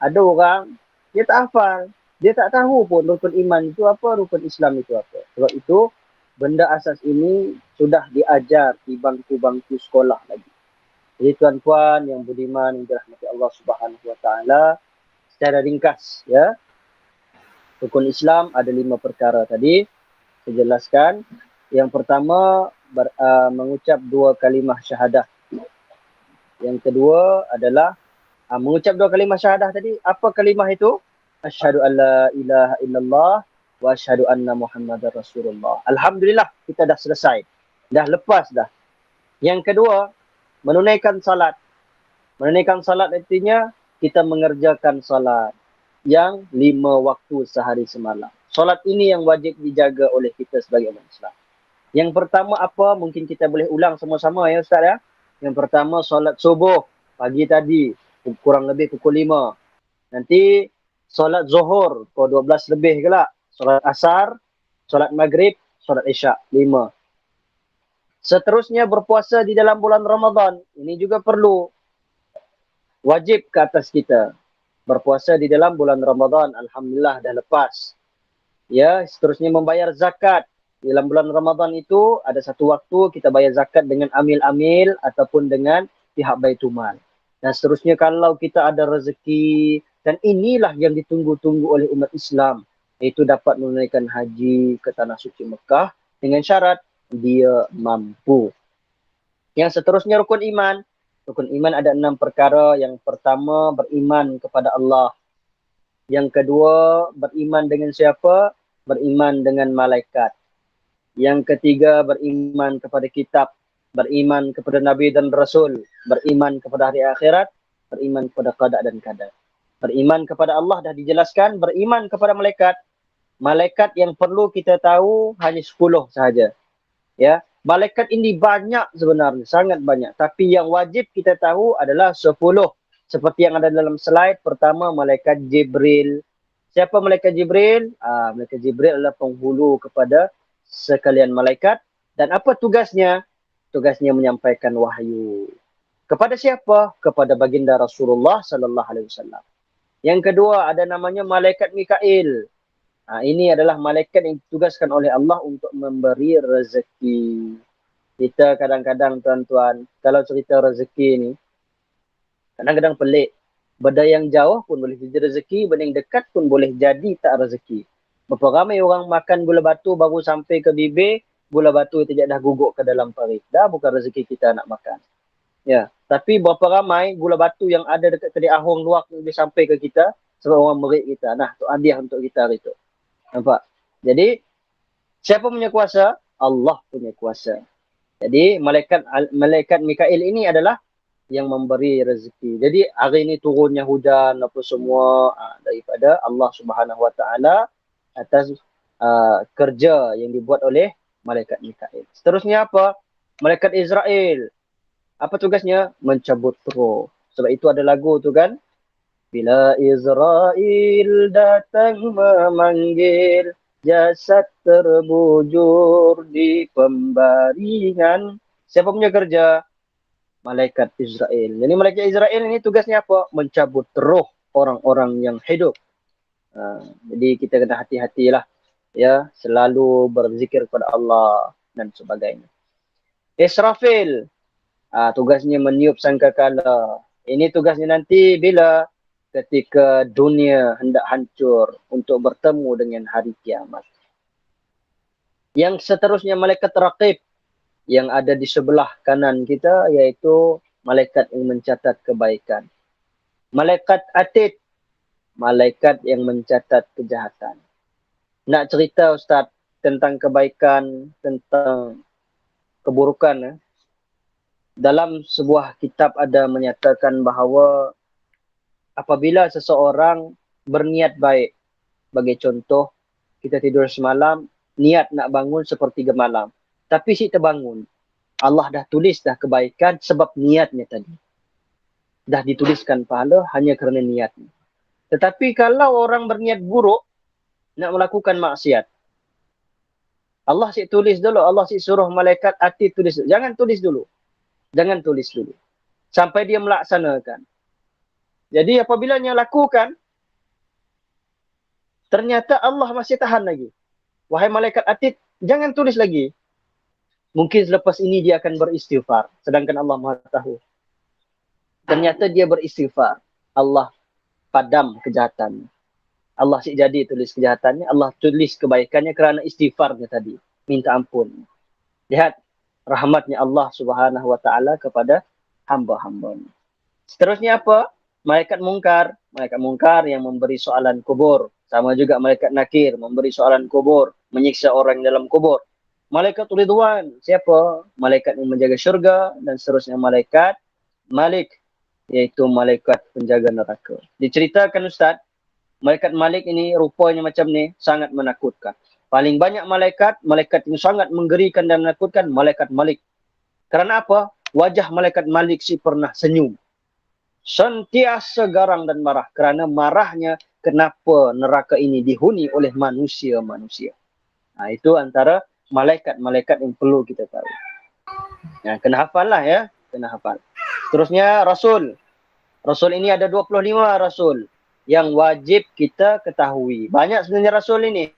[SPEAKER 1] ada orang dia tak hafal. Dia tak tahu pun rukun iman itu apa, rukun Islam itu apa. Sebab itu, benda asas ini sudah diajar di bangku-bangku sekolah lagi. Jadi tuan-tuan yang budiman, yang dirahmati Allah Subhanahu Wa Taala, secara ringkas, ya. Rukun Islam ada 5 perkara tadi. Saya jelaskan. Yang pertama, mengucap 2 kalimah syahadah. Yang kedua adalah mengucap 2 kalimah syahadah tadi. Apa kalimah itu? Asyhadu an la ilaha illallah wa asyhadu anna Muhammadar Rasulullah. Alhamdulillah, kita dah selesai. Dah lepas dah. Yang kedua, menunaikan salat. Menunaikan salat artinya kita mengerjakan salat yang 5 waktu sehari semalam. Salat ini yang wajib dijaga oleh kita sebagai umat Islam. Yang pertama apa? Mungkin kita boleh ulang sama-sama ya Ustaz ya. Yang pertama salat subuh pagi tadi kurang lebih pukul 5. Nanti solat zuhur pukul 12 lebih ke lah. Solat asar, solat maghrib, solat isyak 5. Seterusnya berpuasa di dalam bulan Ramadan. Ini juga perlu. Wajib ke atas kita. Berpuasa di dalam bulan Ramadan. Alhamdulillah dah lepas. Ya, seterusnya membayar zakat. Di dalam bulan Ramadan itu ada satu waktu kita bayar zakat dengan amil-amil ataupun dengan pihak Baitul Mal. Dan seterusnya kalau kita ada rezeki, dan inilah yang ditunggu-tunggu oleh umat Islam, iaitu dapat menunaikan haji ke Tanah Suci Mekah dengan syarat dia mampu. Yang seterusnya rukun iman. Rukun iman ada 6 perkara. Yang pertama, beriman kepada Allah. Yang kedua, beriman dengan siapa? Beriman dengan malaikat. Yang ketiga, beriman kepada kitab. Beriman kepada Nabi dan Rasul. Beriman kepada hari akhirat. Beriman kepada qada dan qadar. Beriman kepada Allah dah dijelaskan. Beriman kepada malaikat. Malaikat yang perlu kita tahu hanya 10 sahaja. Ya, malaikat ini banyak sebenarnya, sangat banyak. Tapi yang wajib kita tahu adalah 10. Seperti yang ada dalam slide. Pertama, malaikat Jibril. Siapa malaikat Jibril? Malaikat Jibril adalah penghulu kepada sekalian malaikat. Dan apa tugasnya? Tugasnya menyampaikan wahyu. Kepada siapa? Kepada baginda Rasulullah sallallahu alaihi wasallam. Yang kedua ada namanya malaikat Mikail. Ini adalah malaikat yang ditugaskan oleh Allah untuk memberi rezeki. Kita kadang-kadang tuan-tuan, kalau cerita rezeki ni, kadang-kadang pelik. Benda yang jauh pun boleh jadi rezeki, benda yang dekat pun boleh jadi tak rezeki. Berapa ramai orang makan gula batu baru sampai ke bibir, gula batu tidak dah guguk ke dalam perut. Dah bukan rezeki kita nak makan. Ya, tapi berapa ramai gula batu yang ada dekat kedai ahong luar dia sampai ke kita sebab orang merik kita. Nah, tu hadiah untuk kita hari tu. Nampak? Jadi, siapa punya kuasa? Allah punya kuasa. Jadi, malaikat Mikail ini adalah yang memberi rezeki. Jadi, hari ini turunnya hujan apa semua daripada Allah Subhanahu Wa Taala atas kerja yang dibuat oleh malaikat Mikail. Seterusnya apa? Malaikat Israel. Apa tugasnya? Mencabut roh. Sebab itu ada lagu tu kan? Bila Israel datang memanggil, jasad terbujur di pembaringan. Siapa punya kerja? Malaikat Israel. Jadi malaikat Israel ini tugasnya apa? Mencabut roh orang-orang yang hidup. Jadi kita kena hati-hatilah. Ya, selalu berzikir kepada Allah dan sebagainya. Israfil. Tugasnya meniup sangkakala. Ini tugasnya nanti bila ketika dunia hendak hancur untuk bertemu dengan hari kiamat. Yang seterusnya malaikat raqib yang ada di sebelah kanan kita, iaitu malaikat yang mencatat kebaikan. Malaikat atid, malaikat yang mencatat kejahatan. Nak cerita Ustaz, tentang kebaikan, tentang keburukan. Dalam sebuah kitab ada menyatakan bahawa apabila seseorang berniat baik, bagi contoh, kita tidur semalam, niat nak bangun sepertiga malam. Tapi si terbangun, Allah dah tulis dah kebaikan sebab niatnya tadi. Dah dituliskan pahala hanya kerana niatnya. Tetapi kalau orang berniat buruk, nak melakukan maksiat, Allah si tulis dulu, Allah si suruh malaikat hati tulis dulu. Jangan tulis dulu. Jangan tulis dulu. Sampai dia melaksanakan. Jadi apabila dia lakukan, ternyata Allah masih tahan lagi. Wahai malaikat atid, jangan tulis lagi. Mungkin selepas ini dia akan beristighfar. Sedangkan Allah Maha tahu. Ternyata dia beristighfar. Allah padam kejahatannya. Allah si jadi tulis kejahatannya. Allah tulis kebaikannya kerana istighfarnya tadi. Minta ampun. Lihat rahmatnya Allah Subhanahu Wa Taala kepada hamba-hambanya. Seterusnya apa? Malaikat mungkar. Malaikat mungkar yang memberi soalan kubur. Sama juga malaikat nakir memberi soalan kubur. Menyiksa orang dalam kubur. Malaikat Ridwan. Siapa? Malaikat yang menjaga syurga. Dan seterusnya malaikat Malik. Iaitu malaikat penjaga neraka. Diceritakan Ustaz, malaikat Malik ini rupanya macam ni, sangat menakutkan. Paling banyak malaikat yang sangat menggerikan dan menakutkan, malaikat Malik. Kerana apa? Wajah malaikat Malik si pernah senyum. Sentiasa garang dan marah. Kerana marahnya kenapa neraka ini dihuni oleh manusia-manusia. Nah, itu antara malaikat-malaikat yang perlu kita tahu. Nah, kena hafal lah ya. Kena hafal. Terusnya Rasul. Rasul ini ada 25 Rasul yang wajib kita ketahui. Banyak sebenarnya Rasul ini.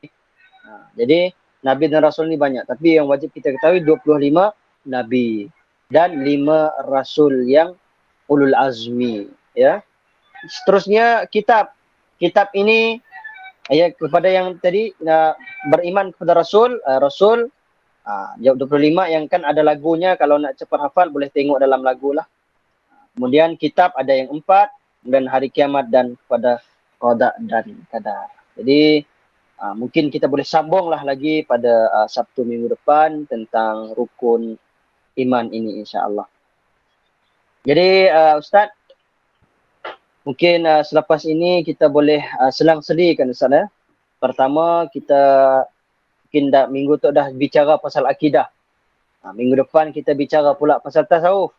[SPEAKER 1] Jadi Nabi dan Rasul ini banyak. Tapi yang wajib kita ketahui 25 Nabi. Dan 5 Rasul yang ulul azmi. Ya. Seterusnya kitab. Kitab ini ya, kepada yang tadi beriman kepada Rasul. Rasul 25 yang kan ada lagunya. Kalau nak cepat hafal boleh tengok dalam lagu lah. Kemudian kitab ada yang 4 dan hari kiamat dan kepada qada dan qadar. Jadi mungkin kita boleh sambunglah lagi pada Sabtu minggu depan tentang rukun iman ini insya-Allah. Jadi Ustaz, mungkin selepas ini kita boleh selang-sedikan Ustaz ya. Pertama kita mungkin minggu tu dah bicara pasal akidah. Minggu depan kita bicara pula pasal tasawuf.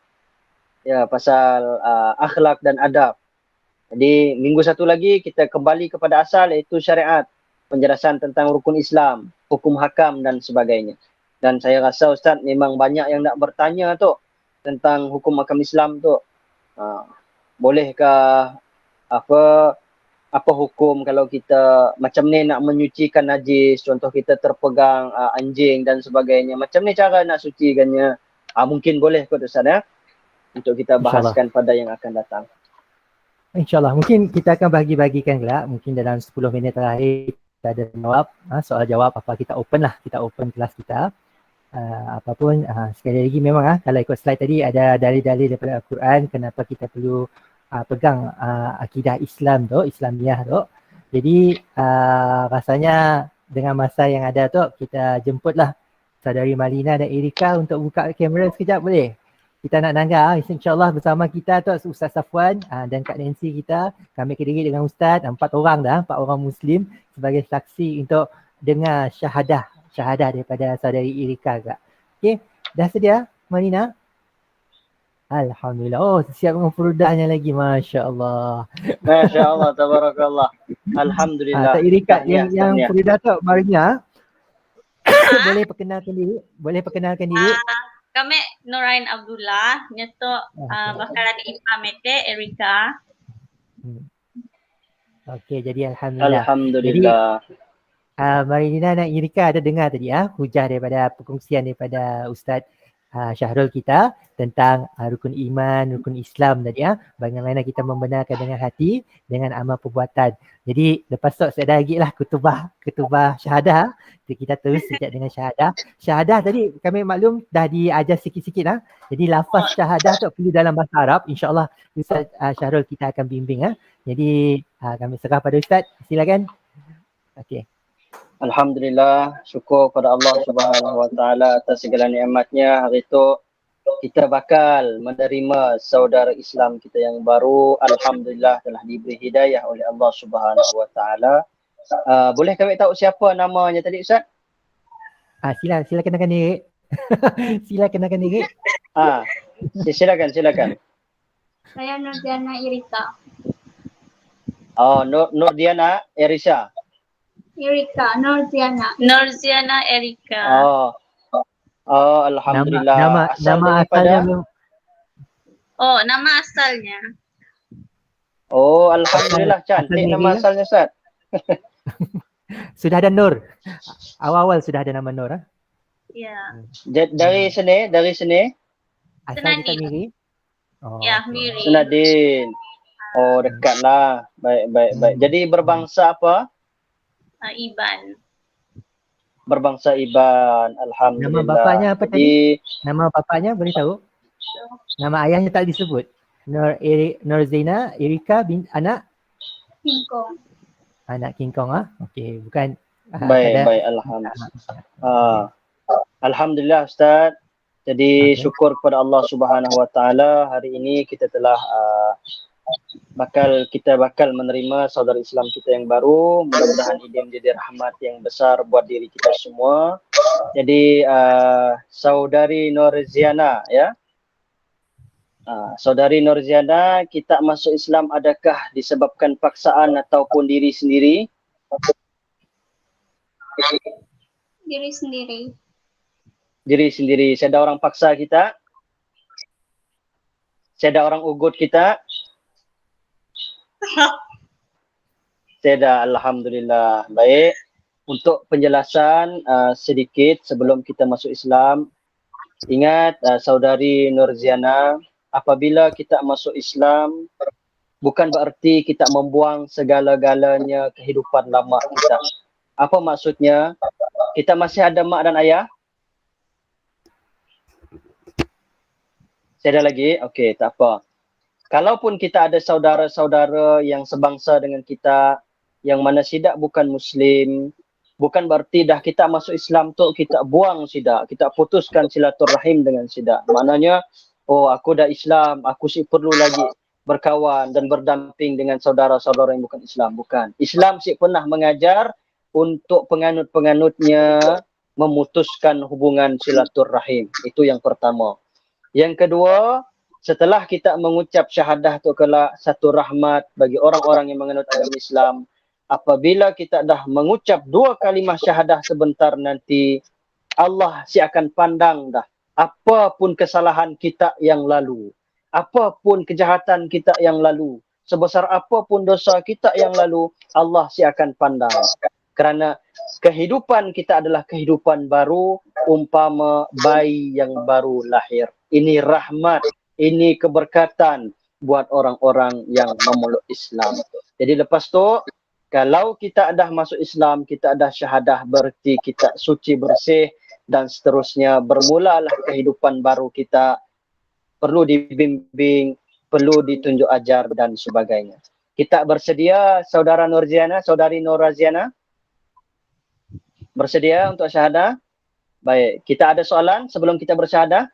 [SPEAKER 1] Ya, pasal akhlak dan adab. Jadi minggu satu lagi kita kembali kepada asal iaitu syariat, penjelasan tentang rukun Islam, hukum hakam dan sebagainya. Dan saya rasa Ustaz memang banyak yang nak bertanya tu tentang hukum hakam Islam tu. Bolehkah apa hukum kalau kita macam ni nak menyucikan najis, contoh kita terpegang anjing dan sebagainya. Macam ni cara nak sucikannya. Mungkin boleh kot Ustaz ya. Untuk kita bahaskan pada yang akan datang.
[SPEAKER 2] InsyaAllah. Mungkin kita akan bagi-bagikan pula. Mungkin dalam 10 minit terakhir kita ada jawab. Soal jawab apa kita open lah. Kita open kelas kita. Apapun. Sekali lagi memang kalau ikut slide tadi ada dalil-dalil daripada Al-Quran. Kenapa kita perlu pegang akidah Islam tu. Islamiah tu. Jadi rasanya dengan masa yang ada tu kita jemputlah saudari Malina dan Erika untuk buka kamera sekejap boleh? Kita nak nangga insyaAllah bersama kita tu Ustaz Safwan dan Kak Nancy kita. Kami kediri dengan Ustaz, 4 orang dah, 4 orang Muslim sebagai saksi untuk dengar syahadah daripada saudari Erika Kak. Okey, dah sedia Malina? Alhamdulillah. Oh, siap dengan furudahnya lagi. Masya Allah.
[SPEAKER 1] Masya Allah, tabarakallah. Alhamdulillah.
[SPEAKER 2] Tak Erika yang furudah tu Malina. Boleh perkenalkan diri?
[SPEAKER 3] Kami Nurain Abdullah, nyeto bakalan ipamete Erika.
[SPEAKER 2] Okey, jadi alhamdulillah.
[SPEAKER 1] Alhamdulillah.
[SPEAKER 2] Jadi Marina dan Erika ada dengar tadi hujah daripada perkongsian daripada Ustaz Syahrul kita tentang rukun iman, rukun Islam tadi bagaimana kita membenarkan dengan hati dengan amal perbuatan. Jadi lepas tu saya dah lagi lah kutubah syahadah. Kita terus sekejap dengan syahadah. Syahadah tadi kami maklum dah diajar sikit-sikit lah. Jadi lafaz syahadah tu perlu dalam bahasa Arab. InsyaAllah Ustaz Syahrul kita akan bimbing Jadi kami serah pada Ustaz. Silakan. Okey.
[SPEAKER 1] Alhamdulillah, syukur pada Allah Subhanahu Wa Taala atas segala nikmatnya. Hari itu kita bakal menerima saudara Islam kita yang baru. Alhamdulillah telah diberi hidayah oleh Allah Subhanahu Wa Taala. Boleh kami tahu siapa namanya tadi Ustaz?
[SPEAKER 2] Sila kenalkan diri. Sila kenalkan diri.
[SPEAKER 1] Silakan.
[SPEAKER 3] Saya Nurdiana Irika.
[SPEAKER 1] Nurdiana Erisa.
[SPEAKER 3] Nurdiana Erika.
[SPEAKER 1] Alhamdulillah.
[SPEAKER 2] Nama asalnya
[SPEAKER 3] Nama asalnya.
[SPEAKER 1] Alhamdulillah cantik nama
[SPEAKER 2] Asal
[SPEAKER 1] asalnya Ustaz.
[SPEAKER 2] sudah ada Nur. Awal-awal sudah ada nama Nur.
[SPEAKER 3] Ya.
[SPEAKER 1] Dari sini.
[SPEAKER 2] Asal kita Miri.
[SPEAKER 3] Ya, Miri.
[SPEAKER 1] Senadin. Dekatlah. Baik. Jadi berbangsa apa?
[SPEAKER 3] Iban.
[SPEAKER 1] Berbangsa Iban. Alhamdulillah.
[SPEAKER 2] Nama bapaknya apa
[SPEAKER 1] Jadi,
[SPEAKER 2] tadi? Nama bapaknya boleh tahu? Nama ayahnya tak disebut. Nur Zaina Erika anak
[SPEAKER 3] Kingkong.
[SPEAKER 2] Anak King Kong Okey, bukan.
[SPEAKER 1] Baik. Alhamdulillah. Alhamdulillah Ustaz. Jadi syukur kepada Allah Subhanahu Wa Taala, hari ini kita telah bakal menerima saudara Islam kita yang baru. Mudah-mudahan ini menjadi rahmat yang besar buat diri kita semua. Jadi saudari Nurziana ya. Saudari Nurziana, kita masuk Islam adakah disebabkan paksaan ataupun diri sendiri? Diri sendiri. Saya ada orang paksa kita? Saya ada orang ugut kita? Saya ada, alhamdulillah. Baik. Untuk penjelasan sedikit sebelum kita masuk Islam, ingat saudari Nurziana, apabila kita masuk Islam, bukan berarti kita membuang segala-galanya kehidupan lama kita. Apa maksudnya? Kita masih ada mak dan ayah? Saya ada lagi? Okey, tak apa. Kalaupun kita ada saudara-saudara yang sebangsa dengan kita, yang mana sidak bukan Muslim, bukan berarti dah kita masuk Islam tu kita buang sidak, kita putuskan silaturahim dengan sidak. Maknanya, aku dah Islam, aku sih perlu lagi berkawan dan berdamping dengan saudara-saudara yang bukan Islam. Bukan. Islam sih pernah mengajar untuk penganut-penganutnya memutuskan hubungan silaturahim. Itu yang pertama. Yang kedua, setelah kita mengucap syahadah tu kelak satu rahmat bagi orang-orang yang menganut agama Islam. Apabila kita dah mengucap 2 kalimah syahadah sebentar nanti, Allah akan pandang dah apapun kesalahan kita yang lalu, apapun kejahatan kita yang lalu, sebesar apapun dosa kita yang lalu, Allah akan pandang. Kerana kehidupan kita adalah kehidupan baru, umpama bayi yang baru lahir. Ini rahmat, ini keberkatan buat orang-orang yang memeluk Islam. Jadi lepas tu, kalau kita dah masuk Islam, kita dah syahadah, berarti kita suci bersih dan seterusnya. Bermulalah kehidupan baru kita, perlu dibimbing, perlu ditunjuk ajar dan sebagainya. Kita bersedia, saudara Nurziana, saudari Nurziana? Bersedia untuk syahadah? Baik, kita ada soalan sebelum kita bersyahadah?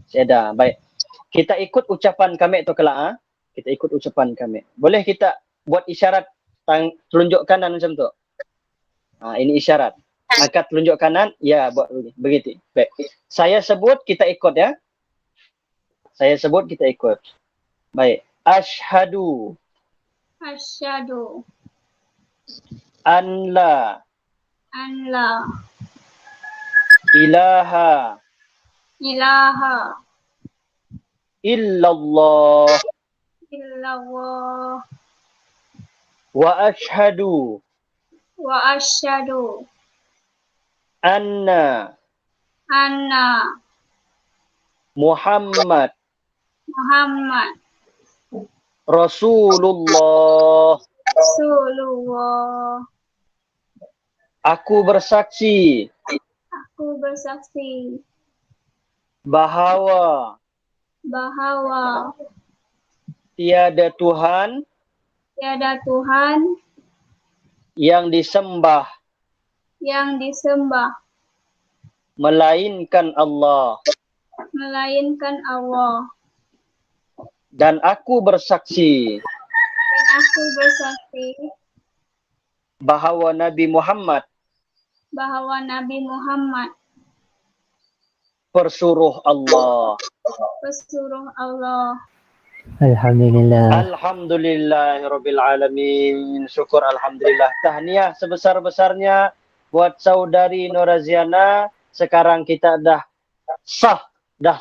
[SPEAKER 1] Syahadah, baik. Kita ikut ucapan kami tu kelak. Kita ikut ucapan kami. Boleh kita buat isyarat telunjuk kanan macam tu? Ini isyarat. Angkat telunjuk kanan, ya buat begitu. Baik. Saya sebut, kita ikut ya. Saya sebut, kita ikut. Baik. Asyhadu. An la ilaha illallah wa ashhadu anna Muhammad Rasulullah. Aku bersaksi bahawa tiada Tuhan yang disembah melainkan Allah, dan aku bersaksi bahawa Nabi Muhammad persuruh Allah.
[SPEAKER 2] Alhamdulillah.
[SPEAKER 1] Alhamdulillahirabbil alamin. Syukur alhamdulillah. Tahniah sebesar-besarnya buat saudari Noraziana. Sekarang kita dah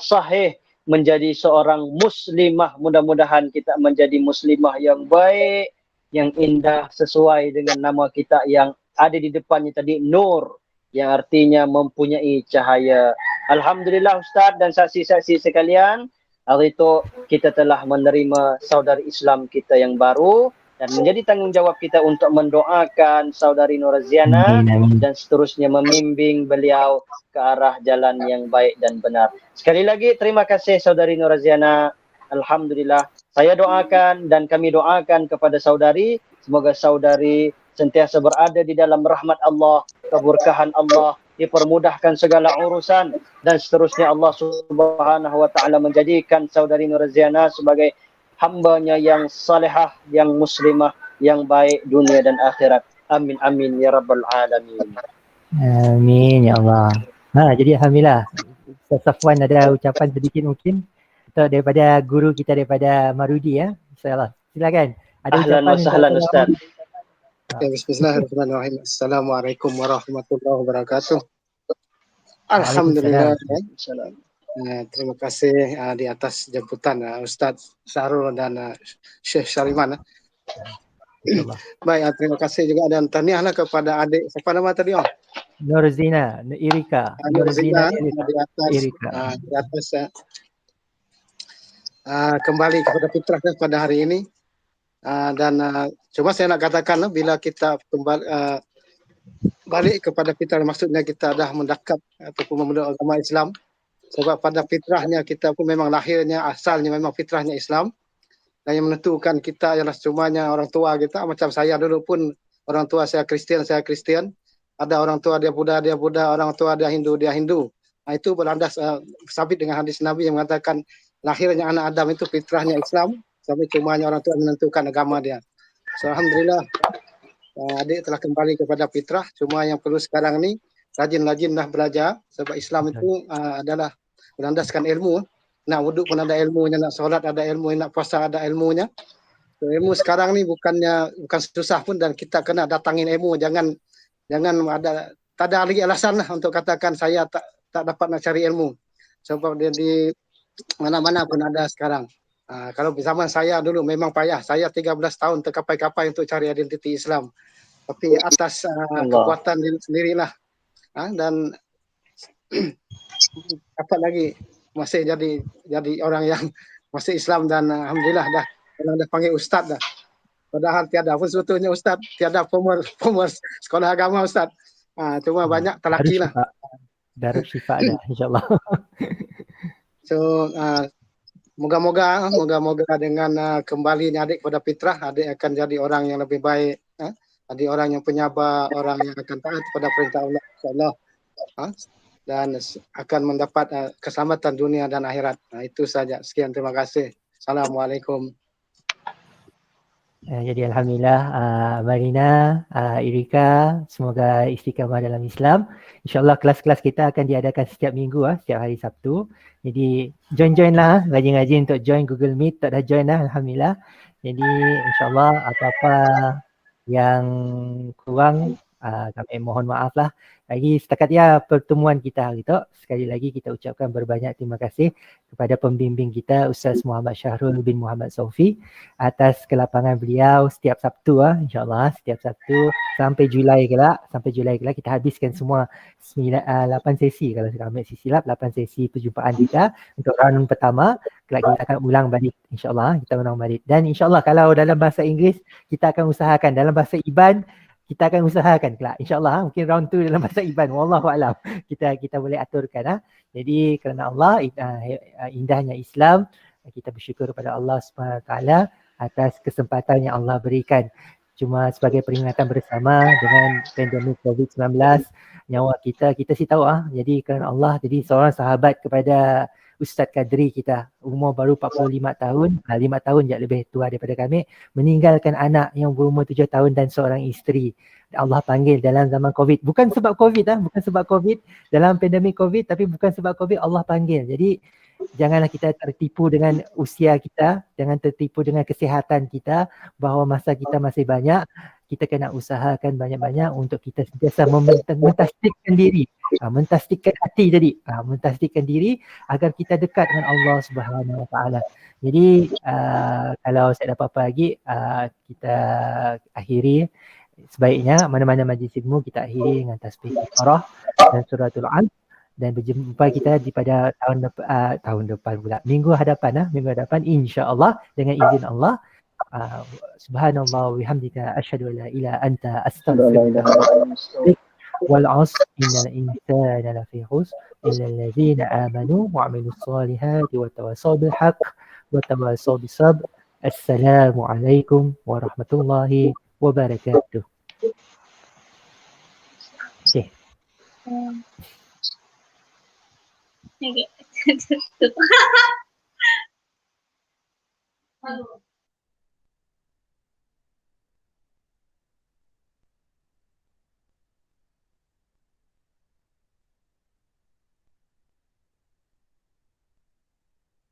[SPEAKER 1] sahih menjadi seorang muslimah. Mudah-mudahan kita menjadi muslimah yang baik, yang indah, sesuai dengan nama kita yang ada di depannya tadi, Nur, yang artinya mempunyai cahaya. Alhamdulillah Ustaz dan saksi-saksi sekalian, hari itu kita telah menerima saudari Islam kita yang baru, dan menjadi tanggungjawab kita untuk mendoakan saudari Noraziana dan seterusnya membimbing beliau ke arah jalan yang baik dan benar. Sekali lagi terima kasih saudari Noraziana. Alhamdulillah, saya doakan dan kami doakan kepada saudari, semoga saudari sentiasa berada di dalam rahmat Allah, keberkahan Allah, dipermudahkan segala urusan, dan seterusnya Allah Subhanahu wa taala menjadikan saudari Noraziana sebagai hambanya yang salihah, yang muslimah, yang baik dunia dan akhirat. Amin amin ya rabbal alamin.
[SPEAKER 2] Amin ya Allah. Jadi alhamdulillah, Ustaz Safwan ada ucapan sedikit mungkin untuk daripada guru kita daripada Marudi ya. Insyaallah. Silakan. Ada
[SPEAKER 1] Ahlan wa sahlan Ustaz.
[SPEAKER 4] Bismillahirrahmanirrahim. Assalamualaikum warahmatullahi wabarakatuh. Alhamdulillah. Terima kasih di atas jemputan Ustaz Syahrul dan Syekh Syariman. Baik, terima kasih juga dan tahniahlah kepada adik, siapa nama tadi Om?
[SPEAKER 2] Nurzina Irika.
[SPEAKER 4] Nurzina di atas
[SPEAKER 2] Irika.
[SPEAKER 4] Di atas kembali kepada fitrah pada hari ini. Dan cuma saya nak katakan bila kita kembali balik kepada fitrah, maksudnya kita dah mendekat ataupun memeluk agama Islam, sebab pada fitrahnya kita pun memang lahirnya asalnya memang fitrahnya Islam, dan yang menentukan kita ialah cumanya orang tua kita. Macam saya dulu pun orang tua saya Kristian, ada orang tua dia Buddha, orang tua dia Hindu. Itu berlandas sabit dengan hadis Nabi yang mengatakan lahirnya anak Adam itu fitrahnya Islam, sampai cumanya orang tua menentukan agama dia. So, alhamdulillah adik telah kembali kepada fitrah. Cuma yang perlu sekarang ni rajin-rajinlah belajar, sebab Islam itu adalah berlandaskan ilmu. Nak wuduk pun ada ilmunya, nak solat ada ilmu, nak puasa ada ilmunya. So, ilmu sekarang ni bukan susah pun, dan kita kena datangin ilmu. Jangan tak ada lagi alasan lah untuk katakan saya tak dapat nak cari ilmu. Sebab dia di mana-mana pun ada sekarang. Kalau zaman saya dulu memang payah. Saya 13 tahun terkapai-kapai untuk cari identiti Islam. Tapi atas kekuatan diri sendirilah. Dan apa lagi masih jadi orang yang masih Islam, dan alhamdulillah dah panggil ustaz dah. Padahal tiada pun sebetulnya ustaz, tiada pemer sekolah agama ustaz. Cuma banyak telaki lah.
[SPEAKER 2] Darul Syifa dah insya-Allah.
[SPEAKER 4] So moga-moga dengan kembalinya adik kepada fitrah, adik akan jadi orang yang lebih baik, jadi orang yang penyabar, orang yang akan taat kepada perintah Allah insya-Allah, dan akan mendapat keselamatan dunia dan akhirat. Itu saja. Sekian, terima kasih. Assalamualaikum.
[SPEAKER 2] Jadi alhamdulillah Marina, Irika, semoga istiqamah dalam Islam. InsyaAllah kelas-kelas kita akan diadakan setiap minggu, setiap hari Sabtu. Jadi join lah, rajin-rajin untuk join Google Meet. Tak dah join lah, alhamdulillah. Jadi insyaAllah apa-apa yang kurang kami mohon maaf lah. Lagi setakat ya pertemuan kita hari itu, sekali lagi kita ucapkan berbanyak terima kasih kepada pembimbing kita Ustaz Muhammad Syahrul bin Muhammad Saufi atas kelapangan beliau setiap Sabtu, insyaAllah setiap Sabtu sampai Julai kelak kita habiskan semua 8 sesi, kalau saya ambil sesi 8 sesi perjumpaan kita untuk round pertama. Kelak kita akan ulang balik, insyaAllah kita ulang balik, dan insyaAllah kalau dalam bahasa Inggeris kita akan usahakan, dalam bahasa Iban kita akan usahakan kelak insyaAllah, mungkin round 2 dalam bahasa Iban, wallahu a'lam, kita boleh aturkan. Jadi kerana Allah, indahnya Islam, kita bersyukur kepada Allah Subhanahu Wa Taala atas kesempatan yang Allah berikan cuma sebagai peringatan bersama dengan pandemik COVID-19, nyawa kita sih tahu jadi kerana Allah, jadi seorang sahabat kepada Ustaz Kadri kita, umur baru 45 tahun, 5 tahun je lebih tua daripada kami, meninggalkan anak yang berumur 7 tahun dan seorang isteri. Allah panggil dalam zaman COVID, bukan sebab COVID bukan sebab COVID, dalam pandemik COVID, tapi bukan sebab COVID, Allah panggil. Jadi janganlah kita tertipu dengan usia kita, jangan tertipu dengan kesihatan kita, bahawa masa kita masih banyak. Kita kena usahakan banyak-banyak untuk kita sentiasa mentasdikkan diri, mentasdikkan hati tadi, mentasdikkan diri agar kita dekat dengan Allah Subhanahu Wa Taala. Jadi kalau saya dapat apa lagi, kita akhiri sebaiknya mana-mana majlis ilmu kita akhiri dengan tasbih istighfarah dan suratul An, dan berjumpa kita pada tahun depan pula, minggu hadapan insya-Allah dengan izin Allah. Subhanallah wa bihamdika asyhadu an la ilaha anta astaghfiruka wa atubu ilaik. Wal 'asr innal insana lafi khusr illa alladhina amanu wa 'amilus solihati wa tawassaw bil haqq wa tawassaw bis sabr. Assalamualaikum warahmatullahi wabarakatuh. Okay.
[SPEAKER 3] Okay.